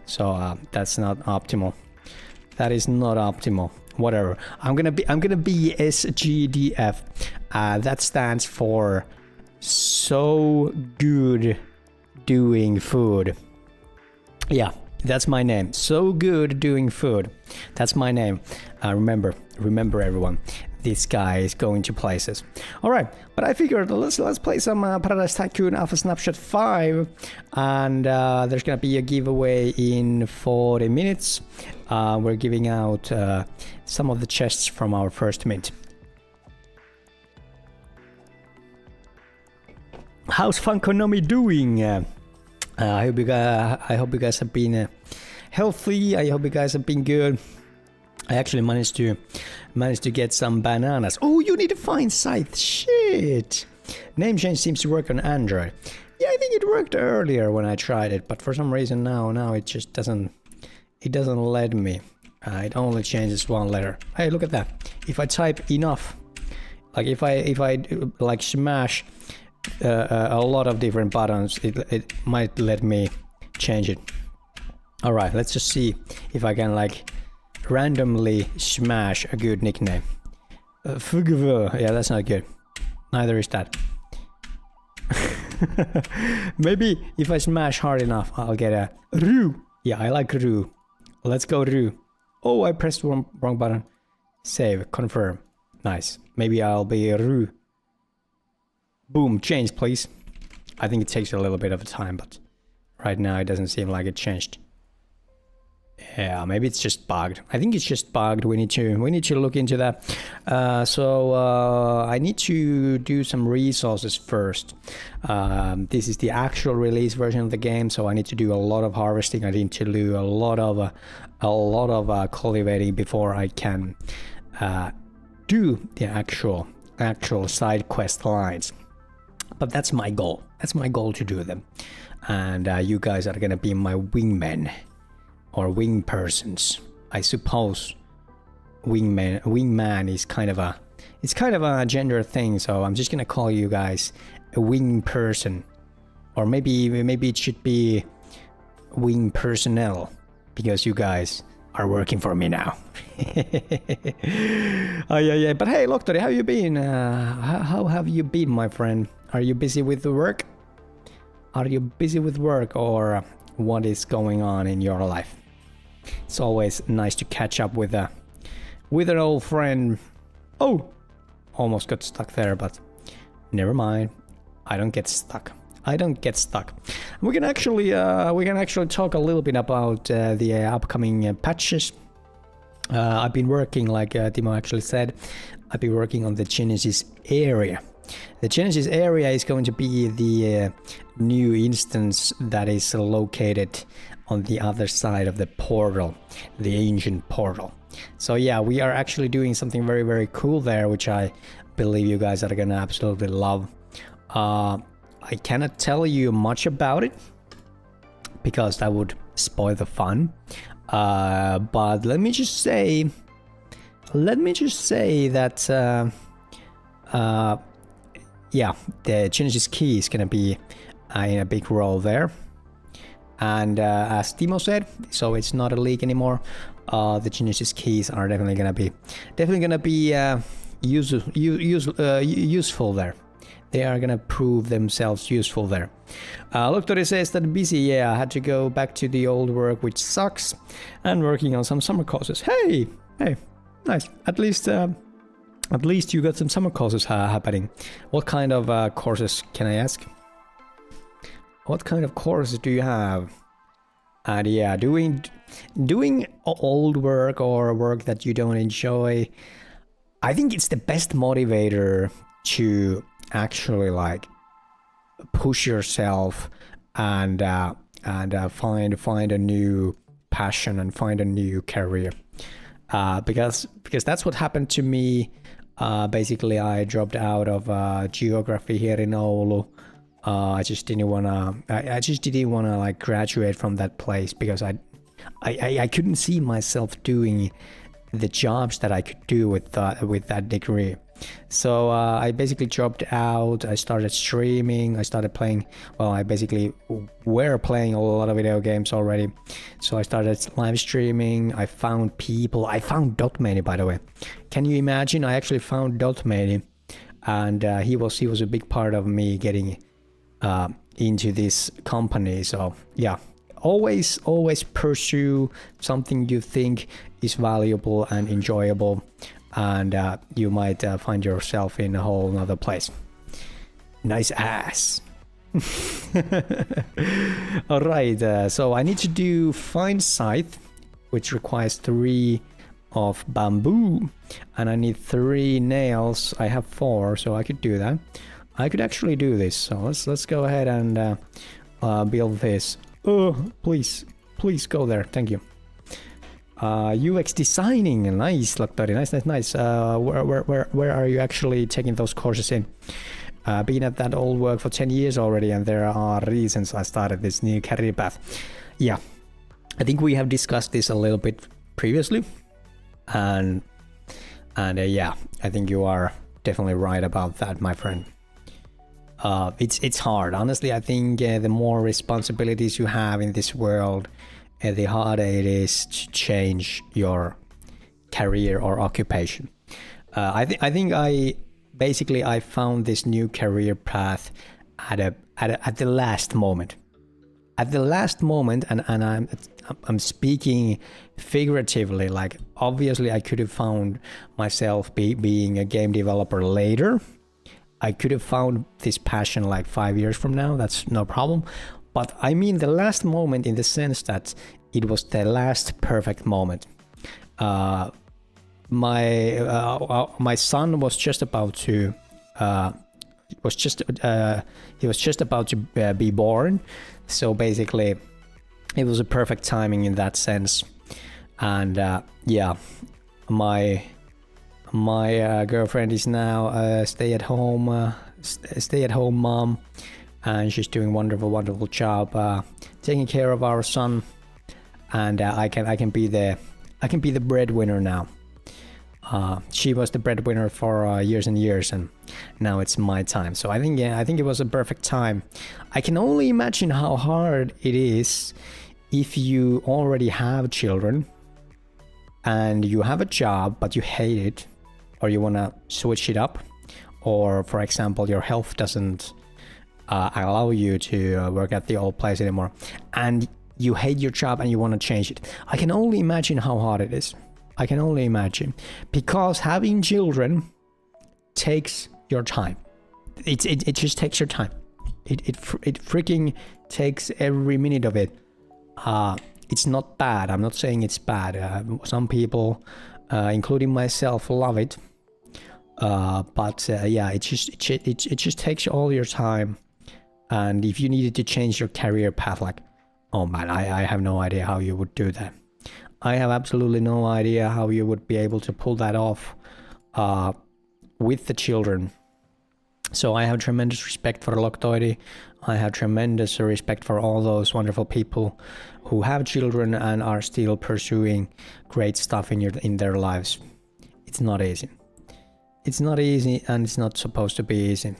So that's not optimal. That is not optimal. Whatever. I'm gonna be SGDF. That stands for so good doing food. Yeah, that's my name. So good doing food. That's my name. Remember everyone. This guy is going to places. All right, but I figured let's play some Paradise Tycoon Alpha Snapshot 5, and there's gonna be a giveaway in 40 minutes. We're giving out some of the chests from our first mint. How's Funkonomi doing? I hope you guys have been healthy. I hope you guys have been good. I actually managed to get some bananas. Oh, you need to find scythe. Shit. Name change seems to work on Android. Yeah, I think it worked earlier when I tried it, but for some reason now it just doesn't. It doesn't let me. It only changes 1 letter. Hey, look at that. If I type enough, like if I like smash a lot of different buttons, it might let me change it. All right, let's just see if I can like randomly smash a good nickname. Yeah, that's not good. Neither is that. Maybe if I smash hard enough, I'll get a Roo. Yeah, I like Roo. Let's go Roo. Oh, I pressed wrong button. Save, confirm. Nice. Maybe I'll be Roo. Boom, change please. I think it takes a little bit of time, but right now it doesn't seem like it changed. Yeah, maybe it's just bugged. I think it's just bugged. We need to look into that. So I need to do some resources first. This is the actual release version of the game, so I need to do a lot of harvesting. I need to do a lot of cultivating before I can do the actual side quest lines. But that's my goal. That's my goal to do them. And you guys are gonna be my wingmen. Or wing persons, I suppose. Wingman is kind of a gender thing, so I'm just gonna call you guys a wing person, or maybe it should be wing personnel, because you guys are working for me now. Oh yeah. But hey, Loktori, how you been? How have you been, my friend? Are you busy with the work? Are you busy with work, or what is going on in your life? It's always nice to catch up with an old friend. Oh, almost got stuck there, but never mind. I don't get stuck. We can actually talk a little bit about the upcoming patches. I've been working, like Timo actually said, I've been working on the Genesis area. The Genesis area is going to be the new instance that is located on the other side of the portal, the ancient portal. So yeah, we are actually doing something very, very cool there, which I believe you guys are gonna absolutely love. I cannot tell you much about it, because that would spoil the fun. But let me just say that yeah, the Genesis key is gonna be in a big role there. And as Timo said, so it's not a leak anymore. The Genesis keys are definitely gonna be useful there. They are gonna prove themselves useful there. Loktori says that busy. Yeah, I had to go back to the old work, which sucks, and working on some summer courses. Hey, nice. At least you got some summer courses happening. What kind of courses, can I ask? What kind of courses do you have? And yeah, doing old work or work that you don't enjoy, I think it's the best motivator to actually like push yourself and find a new passion and find a new career. Because that's what happened to me. Basically, I dropped out of geography here in Oulu. I just didn't wanna like graduate from that place because I couldn't see myself doing the jobs that I could do with that degree. So I basically dropped out. I started streaming. I started playing. Well, I basically were playing a lot of video games already. So I started live streaming. I found people. I found Dotmany, by the way. Can you imagine? I actually found Dotmany, and he was a big part of me getting into this company. So yeah, always pursue something you think is valuable and enjoyable, and you might find yourself in a whole nother place. Nice ass. All right, so I need to do find scythe, which requires 3 of bamboo, and I need 3 nails. I have 4, so I could do that. I could actually do this, so let's go ahead and build this. Oh, please go there. Thank you. UX designing, nice, Loktori, nice. Where are you actually taking those courses in? Been at that old work for 10 years already, and there are reasons I started this new career path. Yeah, I think we have discussed this a little bit previously, and yeah, I think you are definitely right about that, my friend. It's hard, honestly. I think the more responsibilities you have in this world, the harder it is to change your career or occupation. I think I found this new career path at the last moment. At the last moment, and I'm speaking figuratively. Like obviously, I could have found myself being a game developer later. I could have found this passion like 5 years from now. That's no problem. But I mean the last moment in the sense that it was the last perfect moment. My son was just about to be born. So basically, it was a perfect timing in that sense. And yeah, my girlfriend is now a stay-at-home mom, and she's doing wonderful job taking care of our son, and I can be the breadwinner now. She was the breadwinner for years and years, and now it's my time. So I think it was a perfect time. I can only imagine how hard it is if you already have children and you have a job but you hate it, or you want to switch it up, or for example your health doesn't allow you to work at the old place anymore, and you hate your job and you want to change it. I can only imagine how hard it is. I can only imagine, because having children takes your time. It just takes your time. It freaking takes every minute of it. It's not bad. I'm not saying it's bad. Some people, including myself, love it. But yeah, it just takes all your time. And if you needed to change your career path, like, oh man, I have no idea how you would do that. I have absolutely no idea how you would be able to pull that off with the children. So I have tremendous respect for Loktoidi. I have tremendous respect for all those wonderful people who have children and are still pursuing great stuff in their lives. It's not easy. It's not easy, and it's not supposed to be easy.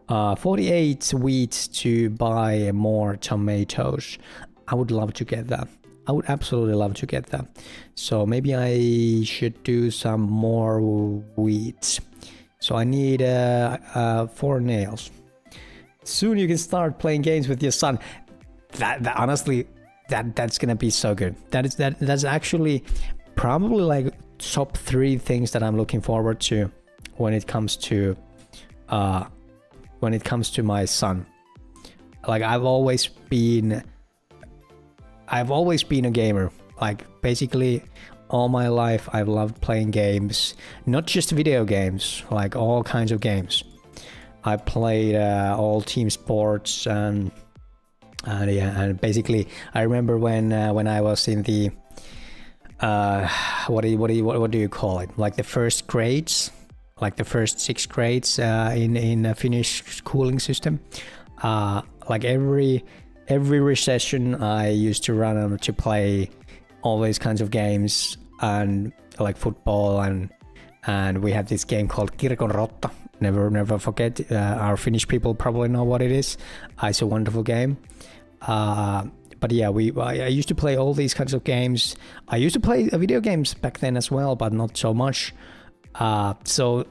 48 wheat to buy more tomatoes. I would love to get that. I would absolutely love to get that. So maybe I should do some more wheat. So I need 4 nails. Soon you can start playing games with your son. That honestly, that's gonna be so good. That's actually probably like top 3 things that I'm looking forward to when it comes to my son. Like I've always been a gamer. Like basically all my life I've loved playing games, not just video games, like all kinds of games. I played all team sports and basically I remember when I was in the what do you call it? Like the first grades, like the first 6 grades in a Finnish schooling system. Like every recession I used to run to play all these kinds of games, and like football, and we have this game called Kirkonrotta. Never forget. Our Finnish people probably know what it is. It's a wonderful game. But yeah, I used to play all these kinds of games. I used to play video games back then as well, but not so much. So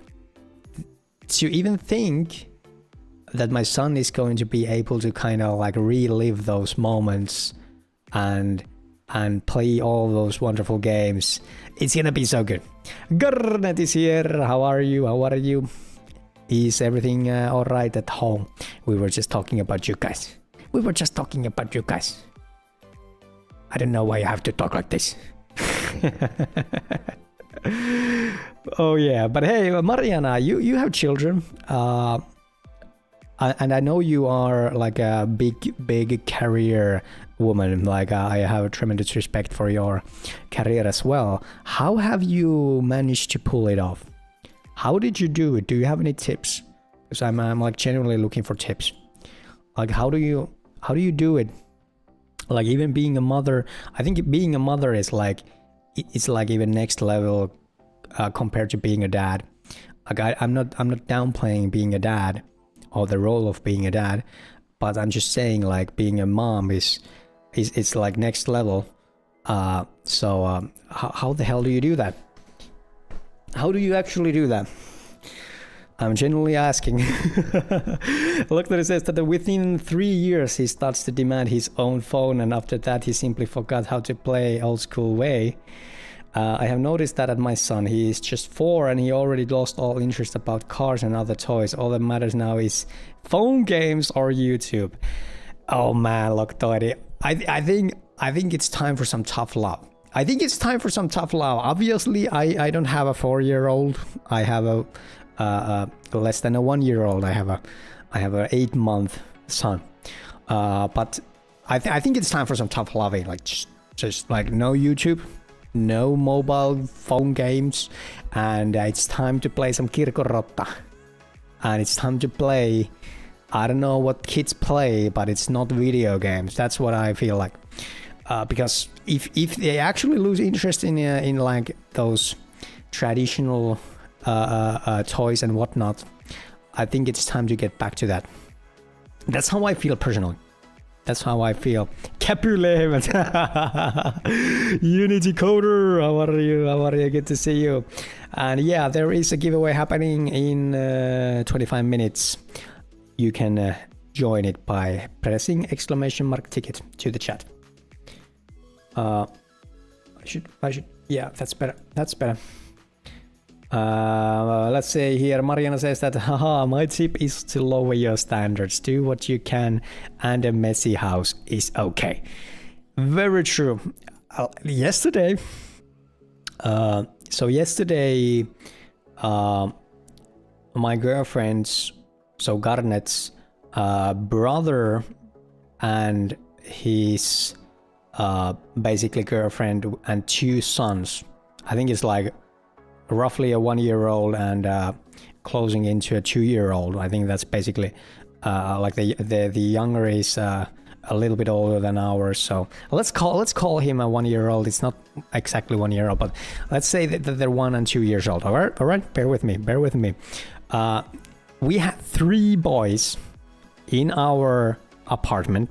to even think that my son is going to be able to kind of like relive those moments and play all those wonderful games, it's gonna be so good. Garnet is here. How are you? Is everything all right at home? We were just talking about you guys. I don't know why you have to talk like this. Oh yeah, but hey, Mariana, you have children, and I know you are like a big career woman. Like I have a tremendous respect for your career as well. How have you managed to pull it off? How did you do it? Do you have any tips? Because I'm like genuinely looking for tips. Like how do you do it? Like even being a mother, I think being a mother is like, it's like even next level compared to being a dad. Like I'm not downplaying being a dad or the role of being a dad, but I'm just saying like being a mom is like next level. So how the hell do you do that? How do you actually do that? I'm genuinely asking. Look, that it says that within 3 years he starts to demand his own phone, and after that he simply forgot how to play old school way. I have noticed that at my son. He is just 4 and he already lost all interest about cars and other toys. All that matters now is phone games or YouTube. Oh man, look, Totti. I think it's time for some tough love. Obviously, I don't have a 4-year-old. I have a less than a 1-year-old. I have a 8-month son. But I think it's time for some tough loving. Like just like no YouTube, no mobile phone games, and it's time to play some Kirkonrotta. And it's time to play. I don't know what kids play, but it's not video games. That's what I feel like. Because if they actually lose interest in like those traditional toys and whatnot, I think it's time to get back to that. That's how I feel personally. That's how I feel. Capulet, Unity Coder, how are you? Good to see you. And yeah, there is a giveaway happening in 25 minutes. You can join it by pressing !ticket to the chat. I should, yeah, that's better. Let's say here, Mariana says that, haha, my tip is to lower your standards. Do what you can, and a messy house is okay. Very true. Yesterday, my girlfriend's, so Garnet's brother and his basically girlfriend and 2 sons. I think it's like roughly a 1-year-old and closing into a 2-year-old. I think that's basically like the younger is a little bit older than ours. So let's call him a 1-year-old. It's not exactly 1 year old, but let's say that they're 1 and 2 years old. All right. Bear with me. We had 3 boys in our apartment.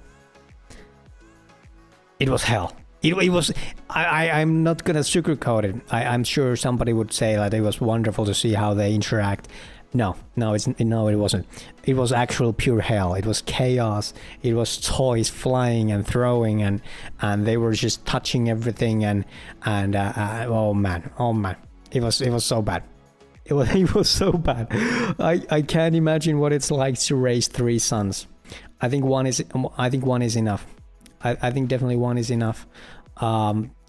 It was hell. It was. I'm not gonna sugarcoat it. I'm sure somebody would say that it was wonderful to see how they interact. No, it wasn't. It was actual pure hell. It was chaos. It was toys flying and throwing, and they were just touching everything, and oh man, it was so bad. It was so bad. I can't imagine what it's like to raise 3 sons. I think one is enough. I think definitely 1 is enough.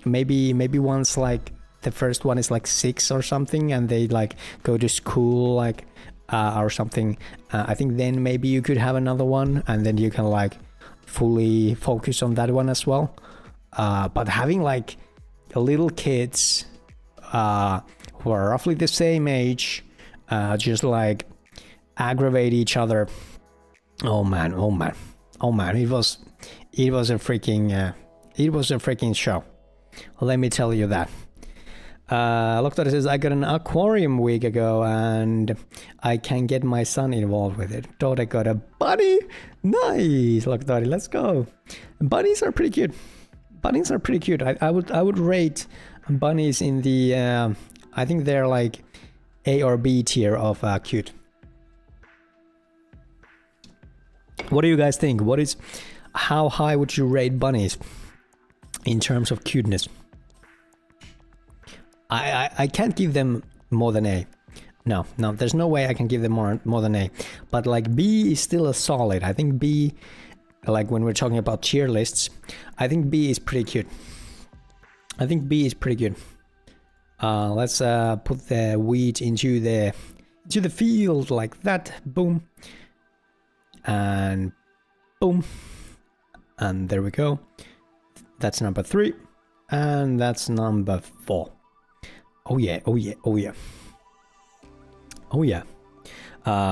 Maybe one's like, the first one is like 6 or something, and they like go to school like or something. I think then maybe you could have another one, and then you can like fully focus on that one as well. But having like little kids who are roughly the same age, just like aggravate each other. Oh man. It was a freaking show. Let me tell you that. Loktori says, I got an aquarium a week ago and I can get my son involved with it. Thought I got a bunny. Nice, Loktori, let's go. Bunnies are pretty cute. I would rate bunnies in the I think they're like A or B tier of cute. What do you guys think? How high would you rate bunnies in terms of cuteness? I can't give them more than A. No, there's no way I can give them more than A. But like B is still a solid. I think B, like when we're talking about tier lists, I think B is pretty cute. Let's put the wheat into the field like that. Boom. And boom. And there we go. That's number 3. And that's number 4. Oh yeah.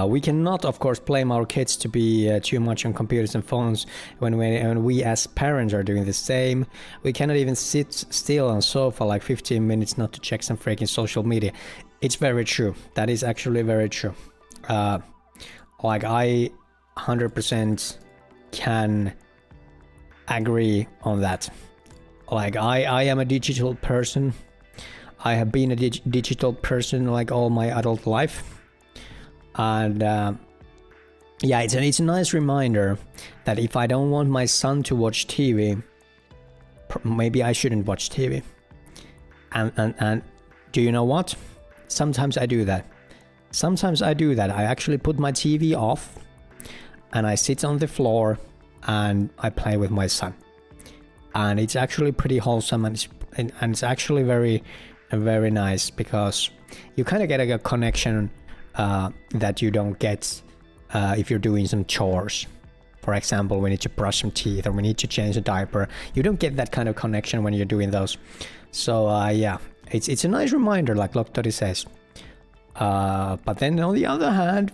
We cannot, of course, blame our kids to be too much on computers and phones when we as parents are doing the same. We cannot even sit still on sofa like 15 minutes not to check some freaking social media. It's very true. That is actually very true. Like I 100% can agree on that. Like I am a digital person. I have been a digital person like all my adult life, and yeah, it's a nice reminder that if I don't want my son to watch TV, maybe I shouldn't watch TV. And do you know what? Sometimes I do that. I actually put my TV off and I sit on the floor and I play with my son, and it's actually pretty wholesome, and it's actually very nice, because you kind of get a connection that you don't get if you're doing some chores. For example, we need to brush some teeth or we need to change a diaper. You don't get that kind of connection when you're doing those. So yeah, it's a nice reminder, like Loktori says. But then on the other hand,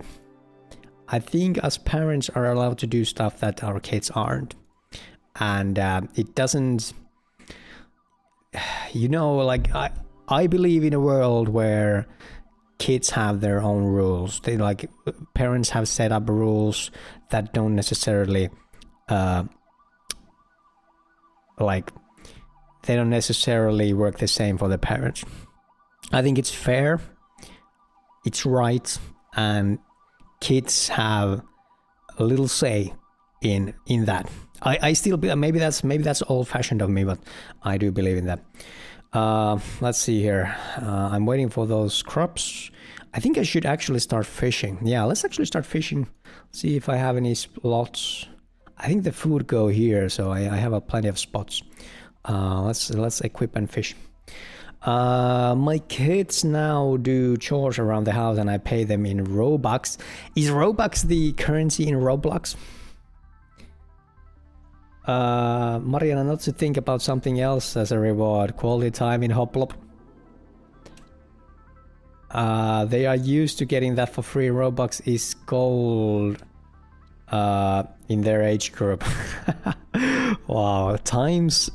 I think as parents are allowed to do stuff that our kids aren't. And it doesn't, like I believe in a world where kids have their own rules. Parents have set up rules that don't necessarily they don't necessarily work the same for the parents. I think it's fair, it's right, and kids have a little say in that. I still maybe that's old-fashioned of me, but I do believe in that. Let's see here. I'm waiting for those crops. I think I should actually start fishing. Yeah, let's actually start fishing. See if I have any spots. I think the food go here, so I have plenty of spots. Let's equip and fish. My kids now do chores around the house and I pay them in Robux. Is Robux the currency in Roblox? Mariana, not to think about something else as a reward. Quality time in Hoplop. They are used to getting that for free. Robux is gold in their age group. Wow, times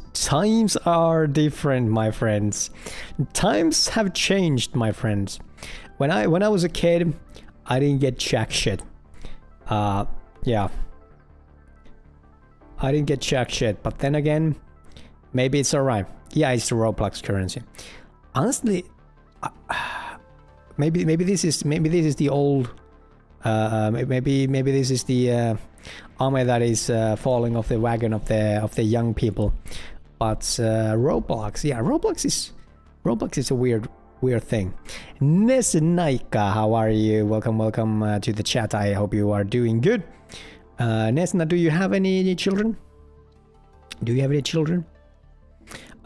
are different, my friends. Times have changed, my friends. When I was a kid, I didn't get jack shit. Yeah. I didn't get jack shit, but then again, maybe it's alright. Yeah, it's the Roblox currency. Honestly, maybe this is the old. Maybe this is the army that is falling off the wagon of the young people. But Roblox, yeah, Roblox is a weird thing. Nesnaika, how are you? Welcome to the chat. I hope you are doing good. Nesna, do you have any children? Do you have any children?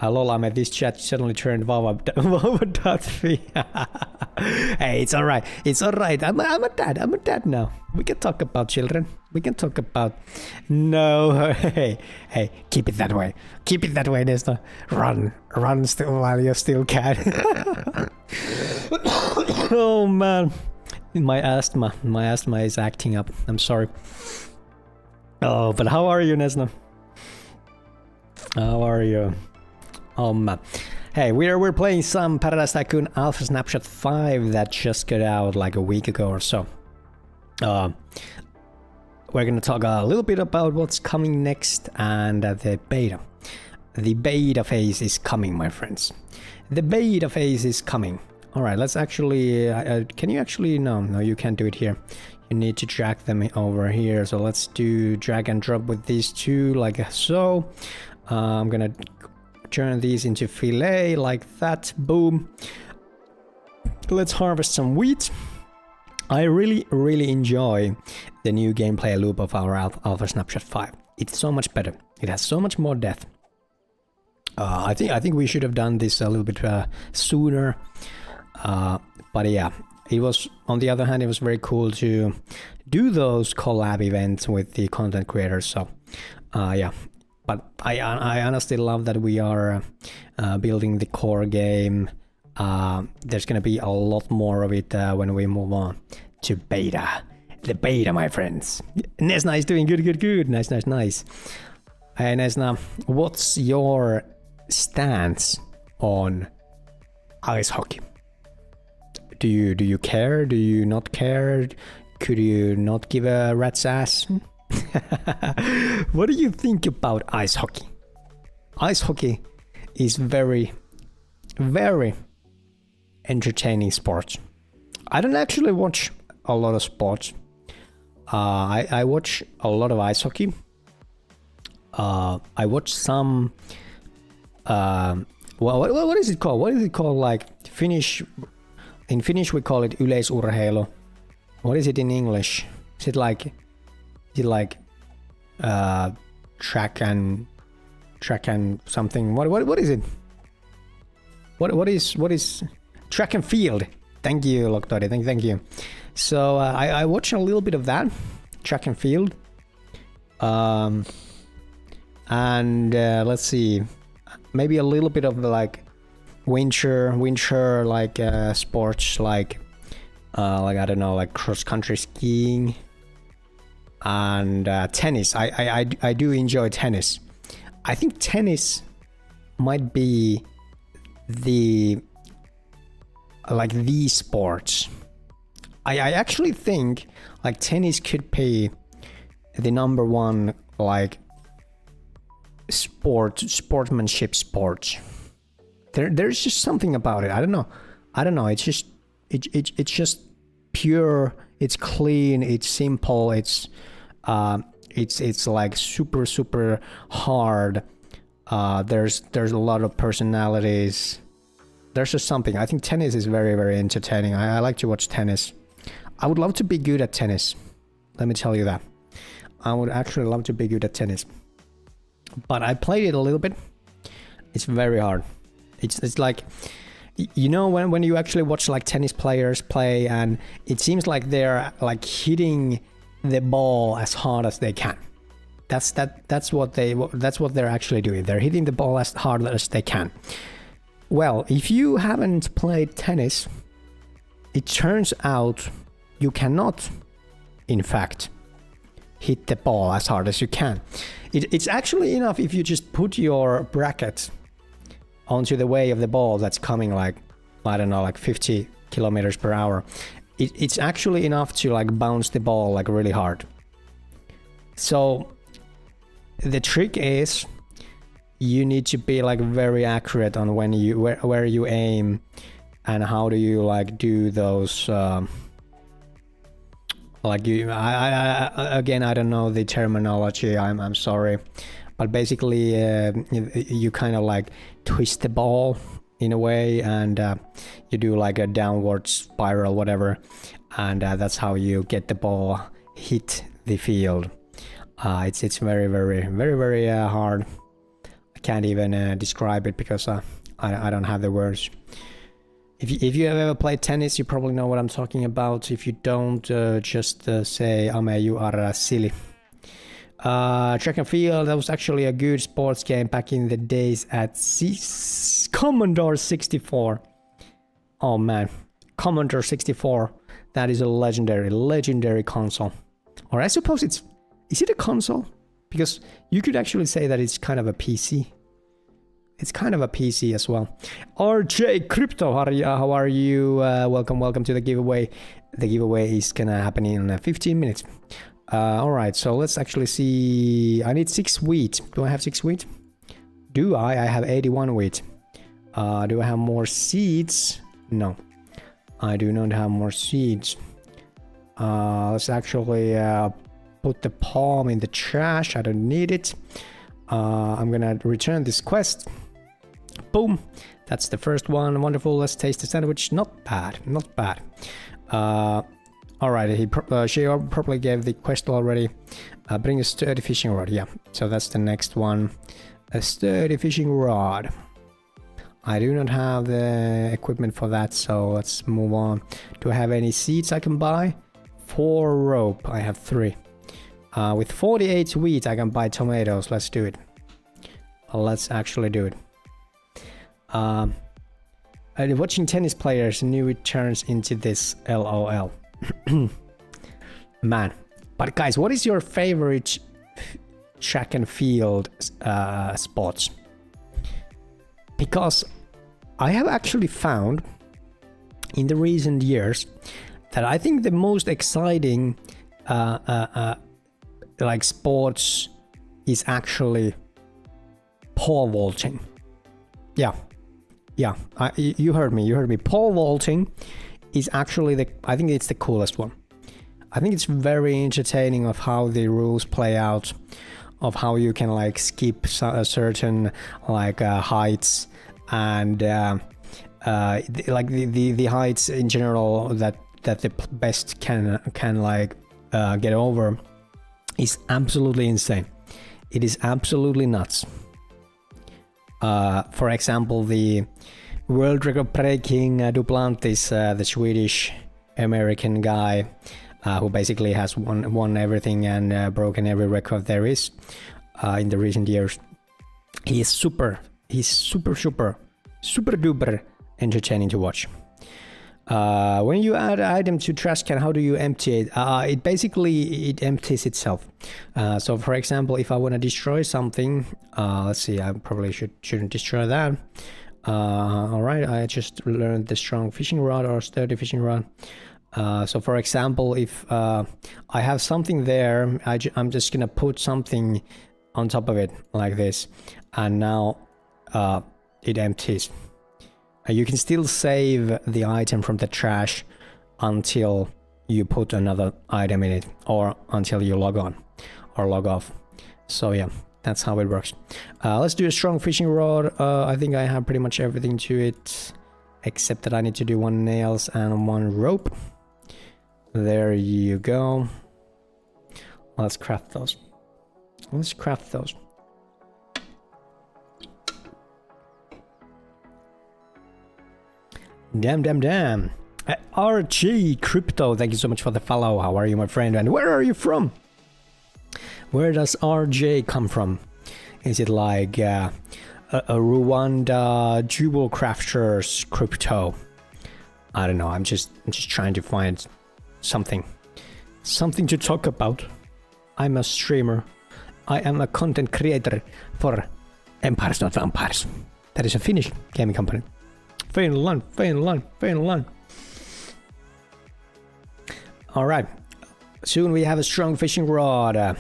Lol, I'm at this chat suddenly turned Wawa.fi. Hey, it's alright. It's alright. I'm a dad now. We can talk about children. We can talk about... No, hey, keep it that way. Keep it that way, Nesna. Run still while you still can. Oh man. My asthma is acting up. I'm sorry. Oh, but how are you, Nesna? How are you? Hey, we're playing some Paradise Tycoon Alpha Snapshot 5 that just got out like a week ago or so. We're gonna talk a little bit about what's coming next and the beta. The beta phase is coming, my friends. The beta phase is coming. All right, let's actually. Can you actually? No, you can't do it here. You need to drag them over here. So let's do drag and drop with these two, like so. I'm gonna turn these into fillet like that. Boom. Let's harvest some wheat. I really enjoy the new gameplay loop of our Alpha Snapshot 5. It's so much better. It has so much more depth. I think we should have done this a little bit sooner. But yeah, it was, on the other hand, it was very cool to do those collab events with the content creators. So yeah. But I honestly love that we are building the core game. There's gonna be a lot more of it when we move on to beta. The beta, my friends. Nesna is doing good. Nice. Hey Nesna, what's your stance on ice hockey? Do you care? Do you not care? Could you not give a rat's ass? What do you think about ice hockey? Ice hockey is very entertaining sport. I don't actually watch a lot of sports. I watch a lot of ice hockey. I watch some what is it called? What is it called? Like Finnish, in Finnish we call it yleisurheilu. What is it in English? Is it like track and something? What is it? What is track and field? Thank you, Loktori. Thank you. So I watch a little bit of that, track and field. And let's see, maybe a little bit of like winter like sports like I don't know, like cross country skiing. And tennis. I do enjoy tennis. I think tennis might be the sports. I actually think like tennis could be the number one like sportsmanship sports. There's just something about it. I don't know. It's just pure. It's clean. It's simple. It's like super hard. There's a lot of personalities. There's just something. I think tennis is very entertaining. I like to watch tennis. I would love to be good at tennis. Let me tell you that. I would actually love to be good at tennis. But I played it a little bit. It's very hard. It's like, you know, when you actually watch like tennis players play, and it seems like they're like hitting the ball as hard as they can. That's what they're actually doing. They're hitting the ball as hard as they can. Well, if you haven't played tennis, it turns out you cannot, in fact, hit the ball as hard as you can. It's actually enough if you just put your bracket onto the way of the ball that's coming like, I don't know, like 50 kilometers per hour. It's actually enough to like bounce the ball like really hard. So the trick is you need to be like very accurate on when you where you aim and how do you like do those like you again, I don't know the terminology, I'm sorry, but basically you kind of like twist the ball in a way, and you do like a downward spiral, whatever, and that's how you get the ball hit the field. It's very hard. I can't even describe it because I don't have the words. If you have ever played tennis, you probably know what I'm talking about. If you don't, just say, Ame, you are silly. Track and field, that was actually a good sports game back in the days at Commodore 64. Oh man, Commodore 64. That is a legendary console. Or I suppose is it a console? Because you could actually say that it's kind of a PC. It's kind of a PC as well. RJ Crypto, how are you? Welcome to the giveaway. The giveaway is gonna happen in 15 minutes. All right, so let's actually see. I need 6 wheat. Do I have 6 wheat? Do I? I have 81 wheat. Do I have more seeds? No, I do not have more seeds. Let's actually put the palm in the trash. I don't need it. I'm gonna return this quest. Boom, that's the first one. Wonderful. Let's taste the sandwich. Not bad. All right, she probably gave the quest already. Bring a sturdy fishing rod. Yeah, so that's the next one. A sturdy fishing rod. I do not have the equipment for that, so let's move on. Do I have any seeds I can buy? 4 rope. I have 3. With 48 wheat, I can buy tomatoes. Let's do it. Let's actually do it. Watching tennis players, new it turns into this. LOL. Man. But guys, what is your favorite track and field spots? Because I have actually found in the recent years that I think the most exciting like sports is actually pole vaulting. Yeah, you heard me. Pole vaulting is actually I think it's the coolest one. I think it's very entertaining of how the rules play out, of how you can like skip certain like heights and like the heights in general that the best can like get over is absolutely insane. It is absolutely nuts. For example, the world record breaking Duplantis, the Swedish American guy who basically has won everything and broken every record there is in the recent years. He's super duper entertaining to watch. When you add an item to trash can, how do you empty it? It basically empties itself. So for example, if I want to destroy something, let's see, I probably shouldn't destroy that. All right, I just learned the strong fishing rod or sturdy fishing rod. So for example, if I have something there, I'm just gonna put something on top of it like this, and now it empties. You can still save the item from the trash until you put another item in it, or until you log on or log off. So yeah, that's how it works. Let's do a strong fishing rod. I think I have pretty much everything to it, except that I need to do 1 nails and 1 rope. There you go. Let's craft those. Damn. RG Crypto, thank you so much for the follow. How are you, my friend? And where are you from? Where does RJ come from? Is it like a Rwanda jewel crafters crypto? I don't know. I'm just trying to find something to talk about. I'm a streamer. I am a content creator for Empires Not Vampires. That is a Finnish gaming company. Finland. All right. Soon we have a strong fishing rod.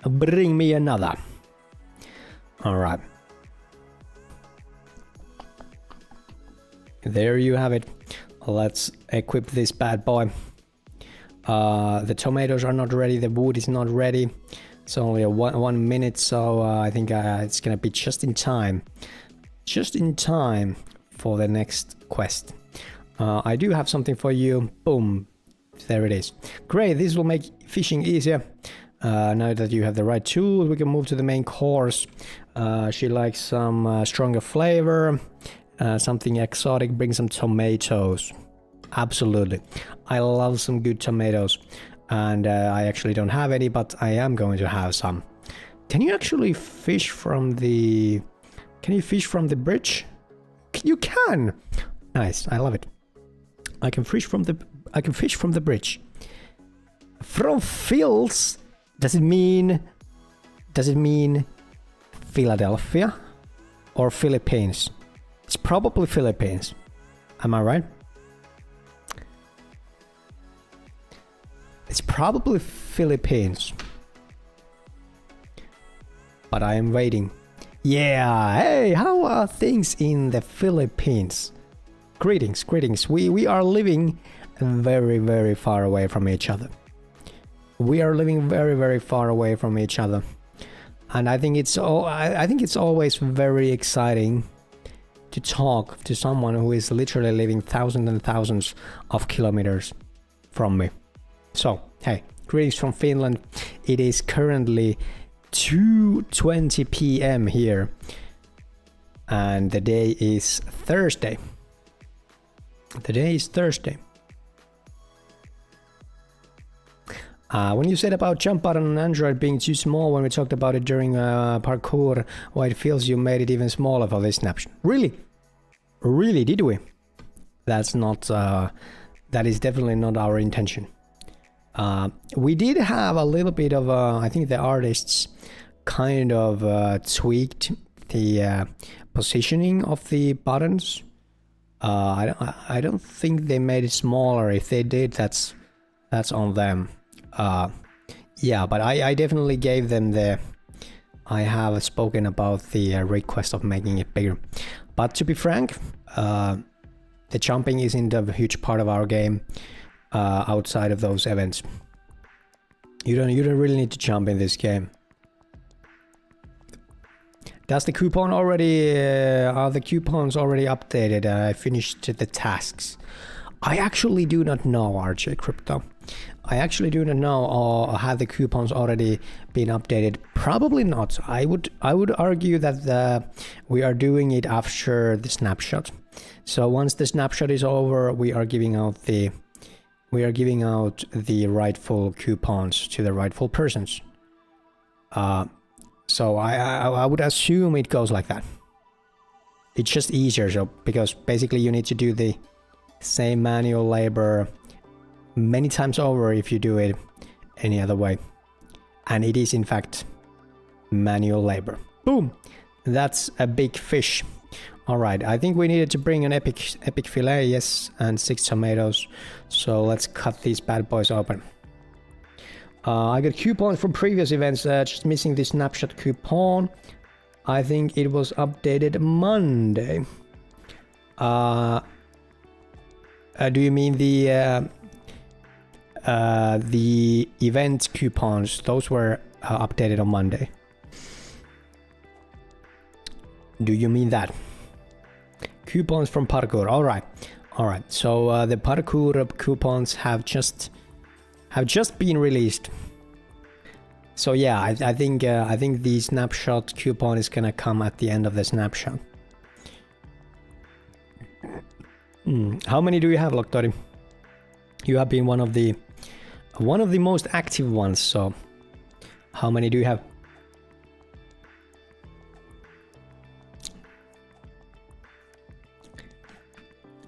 Bring me another. All right. There you have it. Let's equip this bad boy. The tomatoes are not ready. The wood is not ready. It's only a 1 minute, so I think it's gonna be just in time. Just in time for the next quest. I do have something for you. Boom. There it is. Great, this will make fishing easier. Now that you have the right tools, we can move to the main course. She likes some stronger flavor, something exotic. Bring some tomatoes. Absolutely. I love some good tomatoes. And I actually don't have any, but I am going to have some. Can you actually fish from the... Can you fish from the bridge? You can! Nice, I love it. I can fish from the bridge. From fields? Does it mean Philadelphia or Philippines? It's probably Philippines. Am I right? It's probably Philippines. But I am waiting. Yeah, hey, how are things in the Philippines? Greetings. We are living very, very far away from each other. We are living very, very far away from each other. And I think it's always very exciting to talk to someone who is literally living thousands and thousands of kilometers from me. So, hey, greetings from Finland. It is currently 2:20 p.m. here. And the day is Thursday. When you said about jump button on Android being too small when we talked about it during parkour, why it feels you made it even smaller for this snapshot. Really, did we? That's not, that is definitely not our intention. We did have a little bit of, I think the artists kind of tweaked the positioning of the buttons. I don't think they made it smaller. If they did, that's on them. Yeah, but I definitely gave them I have spoken about the request of making it bigger. But to be frank, the jumping isn't a huge part of our game outside of those events. You don't really need to jump in this game. Does the coupon already are the coupons already updated? I finished the tasks. I actually do not know, RJ Crypto. I actually do not know, or have the coupons already been updated? Probably not. I would argue that we are doing it after the snapshot. So once the snapshot is over, we are giving out the rightful coupons to the rightful persons. So I would assume it goes like that. It's just easier, so because basically you need to do the same manual labor many times over if you do it any other way. And it is in fact manual labor. Boom! That's a big fish. Alright, I think we needed to bring an epic fillet, yes, and 6 tomatoes. So let's cut these bad boys open. I got coupons from previous events, just missing the snapshot coupon. I think it was updated Monday. Do you mean the event coupons? Those were updated on Monday. Do you mean that? Coupons from parkour. All right. So the parkour coupons have just been released. So yeah, I think the snapshot coupon is gonna come at the end of the snapshot. How many do you have, Loktori? You have been one of the most active ones. So how many do you have?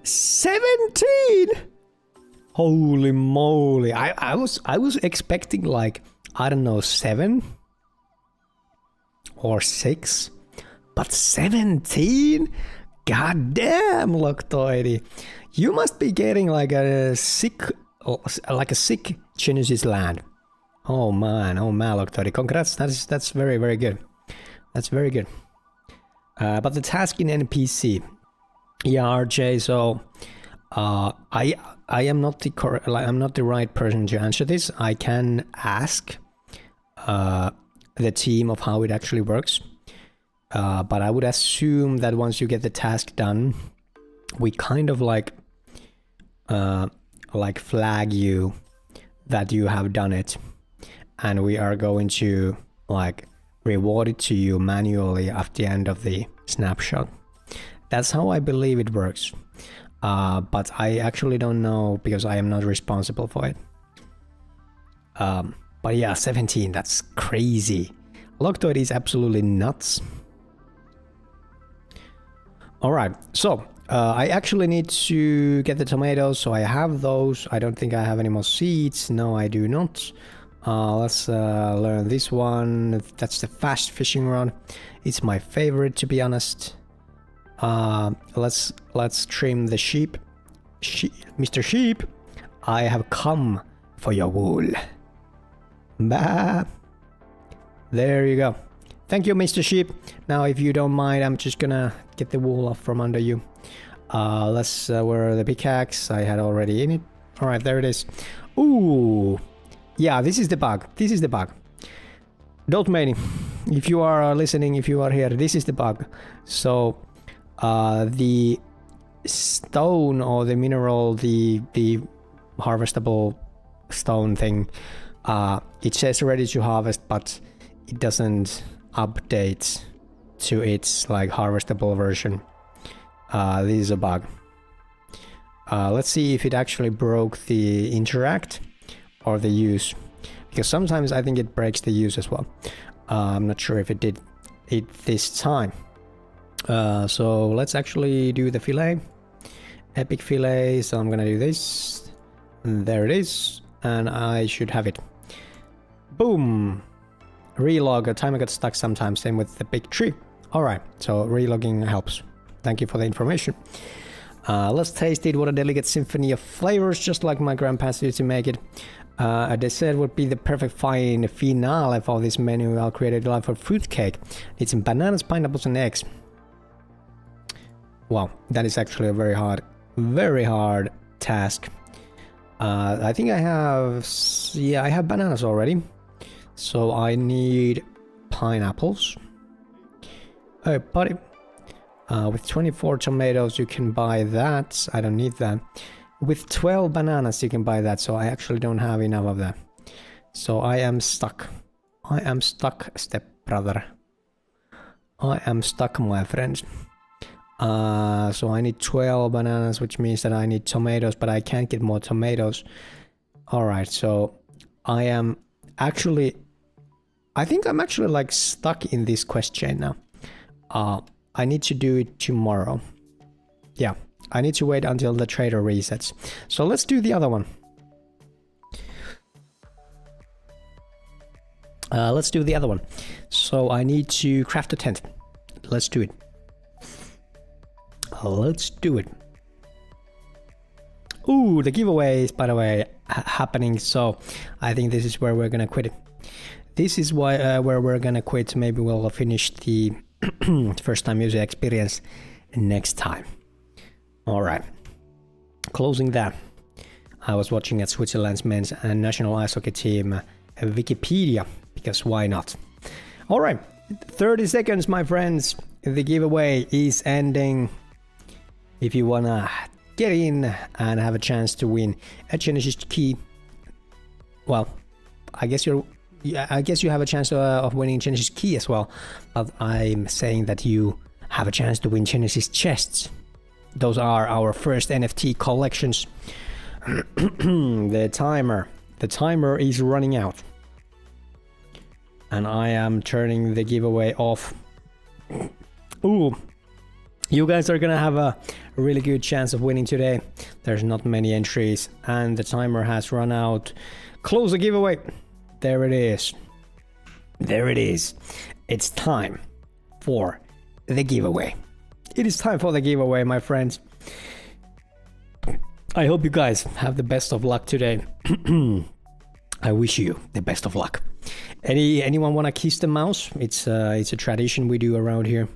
17. Holy moly. I was expecting like, I don't know, 7 or 6, but 17? God damn, Loktoidi. You must be getting like a sick Genesis land. Oh man, Loktoidi. Congrats, that's very, very good. That's very good. But the task in NPC. Yeah, RJ, so I am not the right person to answer this. I can ask the team of how it actually works. But I would assume that once you get the task done, we kind of like flag you that you have done it, and we are going to like reward it to you manually at the end of the snapshot. That's how I believe it works. But I actually don't know because I am not responsible for it. But yeah, 17, that's crazy. Loktoid is absolutely nuts. Alright, so I actually need to get the tomatoes, so I have those. I don't think I have any more seeds. No, I do not. Let's learn this one. That's the fast fishing rod. It's my favorite, to be honest. Let's trim the sheep. Mr. Sheep, I have come for your wool. Bah. There you go. Thank you, Mr. Sheep. Now, if you don't mind, I'm just gonna get the wool off from under you. Let's where are the pickaxe? I had already in it. All right, there it is. Ooh, yeah, this is the bug. This is the bug. Don't mind, if you are listening, if you are here, this is the bug. So, the stone or the mineral, the harvestable stone thing, it says ready to harvest, but it doesn't update to its like harvestable version. This is a bug. Let's see if it actually broke the interact or the use, because sometimes I think it breaks the use as well. I'm not sure if it did it this time. So let's actually do the fillet. Epic fillet, so I'm gonna do this. There it is, and I should have it. Boom! Relog, a timer got stuck sometimes, same with the big tree. Alright, so relogging helps. Thank you for the information. Let's taste it. What a delicate symphony of flavors, just like my grandpa's used to make it. A dessert would be the perfect fine finale for this menu. I'll create a delightful fruit cake. Need some bananas, pineapples, and eggs. Wow, that is actually a very hard task. I think I have, yeah, I have bananas already. So I need pineapples. Oh, buddy. With 24 tomatoes, you can buy that. I don't need that. With 12 bananas, you can buy that. So I actually don't have enough of that. So I am stuck. I am stuck, stepbrother. I am stuck, my friends. So I need 12 bananas, which means that I need tomatoes, but I can't get more tomatoes. Alright, so I am actually... I think I'm actually like stuck in this quest chain now. I need to do it tomorrow. Yeah, I need to wait until the trader resets. So let's do the other one. Let's do the other one. So I need to craft a tent. Let's do it. Let's do it. Ooh, the giveaway is, by the way, happening. So I think this is where we're gonna quit it. This is why where we're gonna quit. Maybe we'll finish the first time user experience next time. All right. Closing that. I was watching at Switzerland's men's and national ice hockey team Wikipedia, because why not? All right. 30 seconds, my friends. The giveaway is ending. If you wanna get in and have a chance to win a Genesis key, well, I guess you have a chance of winning Genesis key as well, but I'm saying that you have a chance to win Genesis chests. Those are our first NFT collections. The timer is running out, and I am turning the giveaway off. Ooh, you guys are gonna have a a really good chance of winning today. There's not many entries and the timer has run out. Close the giveaway. There it is. There it is. It's time for the giveaway. It is time for the giveaway, my friends. I hope you guys have the best of luck today. I wish you the best of luck. Anyone want to kiss the mouse? It's a tradition we do around here.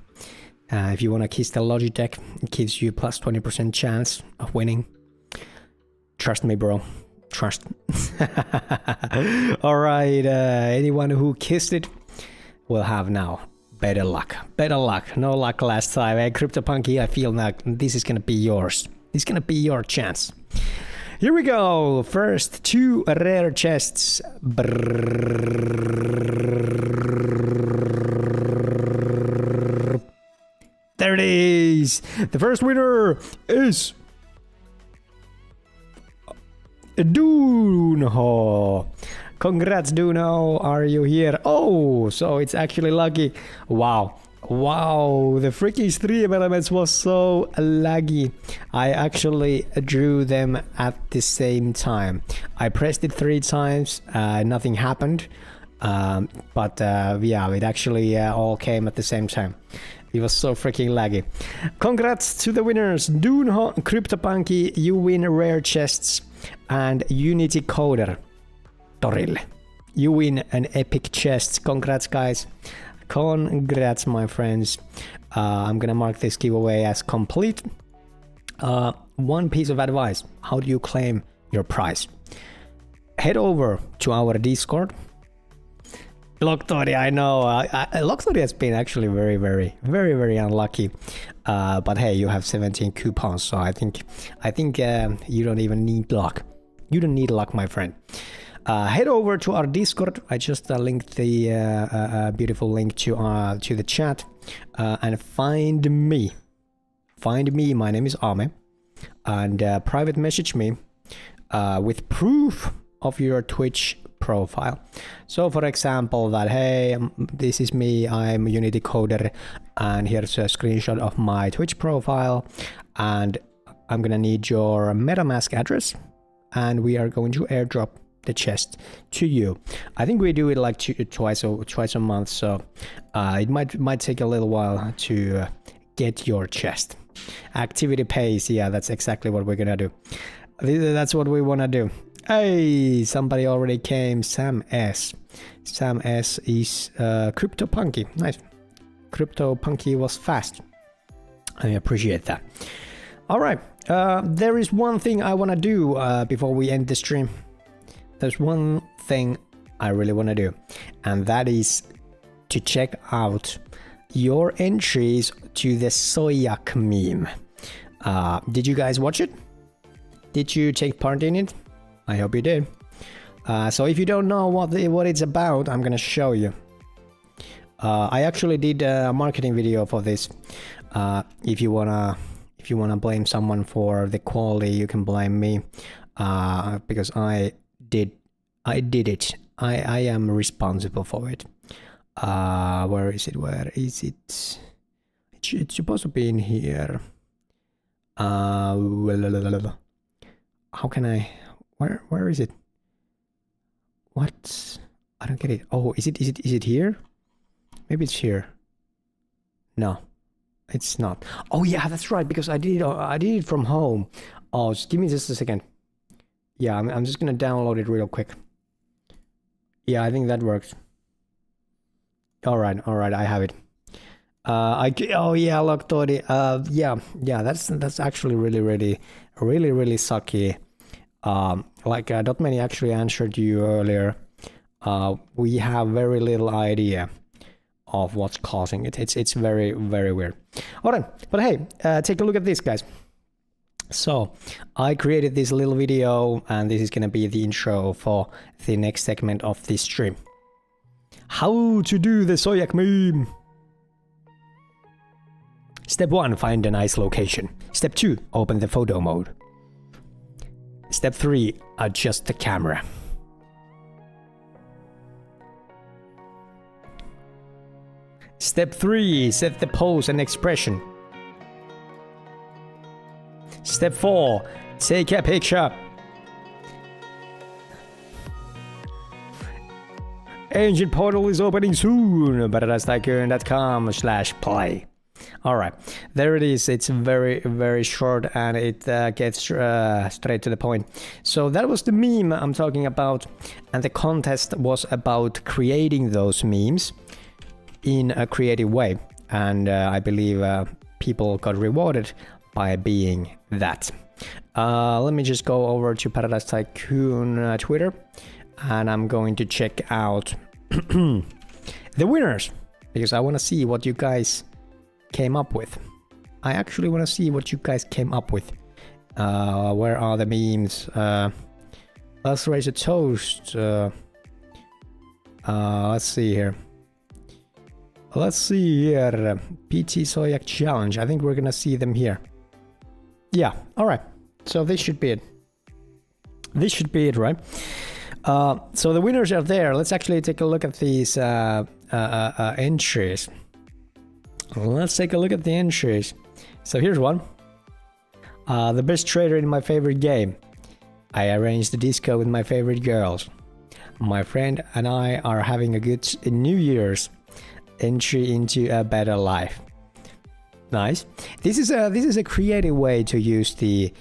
If you want to kiss the Logitech, it gives you plus 20% chance of winning. Trust me, bro. Trust. All right. Anyone who kissed it will have now better luck. Better luck. No luck last time. Hey, CryptoPunky, I feel now this is gonna be yours. This is gonna be your chance. Here we go. First, 2 rare chests. There it is. The first winner is Duno. Congrats, Duno. Are you here? Oh, so it's actually lucky. Wow. Wow, the freaking stream elements was so laggy. I actually drew them at the same time. I pressed it 3 times, nothing happened. Yeah, it actually all came at the same time. It was so freaking laggy. Congrats to the winners. Dunho, CryptoPunky, you win rare chests, and Unity Coder, Torille, you win an epic chest. Congrats, guys. Congrats, my friends. I'm gonna mark this giveaway as complete. One piece of advice: how do you claim your prize? Head over to our Discord. Loktori, I know. Loktori has been actually very unlucky. But hey, you have 17 coupons, so I think you don't even need luck. You don't need luck, my friend. Head over to our Discord. I just linked the beautiful link to the chat, and find me. Find me. My name is Ame, and private message me with proof of your Twitch profile. So, for example, that hey, this is me. I'm Unity Coder, and here's a screenshot of my Twitch profile, and I'm gonna need your MetaMask address, and we are going to airdrop the chest to you. I think we do it like twice a month, so it might take a little while to get your chest. Activity pays, yeah, that's exactly what we're gonna do. That's what we want to do. Hey, somebody already came. Sam S. Sam S is CryptoPunky. Nice. CryptoPunky was fast. I appreciate that. All right, there is one thing I want to do before we end the stream. There's one thing I really want to do, and that is to check out your entries to the Soyak meme. Did you guys watch it? Did you take part in it? I hope you did. So if you don't know what it's about, I'm gonna show you. I actually did a marketing video for this. If you wanna blame someone for the quality, you can blame me, because I did it. I am responsible for it. Where is it? It's supposed to be in here. How can I? Where is it? What? I don't get it. Oh, is it here? Maybe it's here. No, it's not. Oh yeah, that's right, because I did it from home. Oh, just give me just a second. Yeah, I'm just gonna download it real quick. Yeah, I think that works. All right, I have it. Oh yeah, Loktori. Yeah, that's actually really sucky. Not many actually answered you earlier. We have very little idea of what's causing it. It's very weird. All right, but hey, take a look at this, guys. So I created this little video, and this is gonna be the intro for the next segment of this stream. How to do the Soyak meme. Step 1, find a nice location. Step 2, open the photo mode. Step 3, adjust the camera. Step 3, set the pose and expression. Step 4, take a picture. Ancient portal is opening soon. ParadiseTycoon.com/play. All right, there it is. It's very, very short and it gets straight to the point. So that was the meme I'm talking about, and the contest was about creating those memes in a creative way, and I believe people got rewarded by being that. Let me just go over to Paradise Tycoon Twitter, and I'm going to check out the winners because I want to see what you guys came up with. I actually want to see what you guys came up with. Where are the memes? Let's raise a toast. Let's see here. PT Soyak Challenge. I think we're gonna see them here. Yeah, alright. So this should be it. Right? So the winners are there. Let's actually take a look at these entries. Let's take a look at the entries. So here's one. The best trader in my favorite game. I arranged the disco with my favorite girls. My friend and I are having a good New Year's. Entry into a better life. Nice. This is a creative way to use the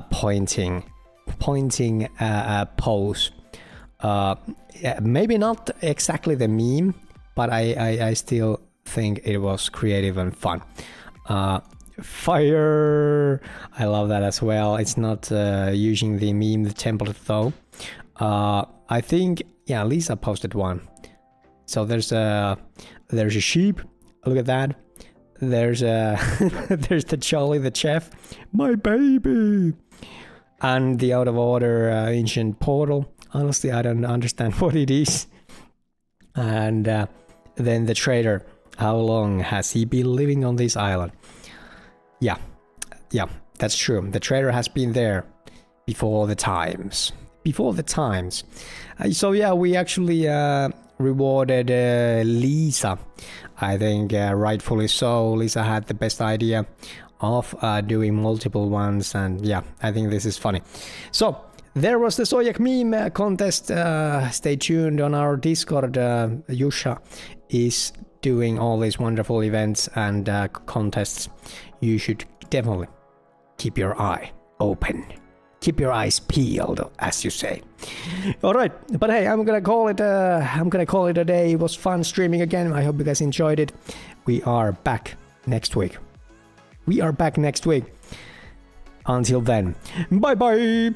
pointing pose. Maybe not exactly the meme, but I still think it was creative and fun. Fire. I love that as well. It's not using the meme, the template though. I think Lisa posted one. So there's a sheep. Look at that. There's there's the Charlie the chef, my baby, and the out of order ancient portal. Honestly, I don't understand what it is. And then the trader. How long has he been living on this island? Yeah, that's true. The trader has been there before the times. So yeah, we actually rewarded Lisa. I think rightfully so. Lisa had the best idea of doing multiple ones, and yeah, I think this is funny. So there was the Soyak meme contest. Stay tuned on our Discord. Yusha is doing all these wonderful events and contests. You should definitely keep your eye open. Keep your eyes peeled, as you say. All right, but hey, I'm gonna call it a day. It was fun streaming again. I hope you guys enjoyed it. We are back next week. Until then, bye bye.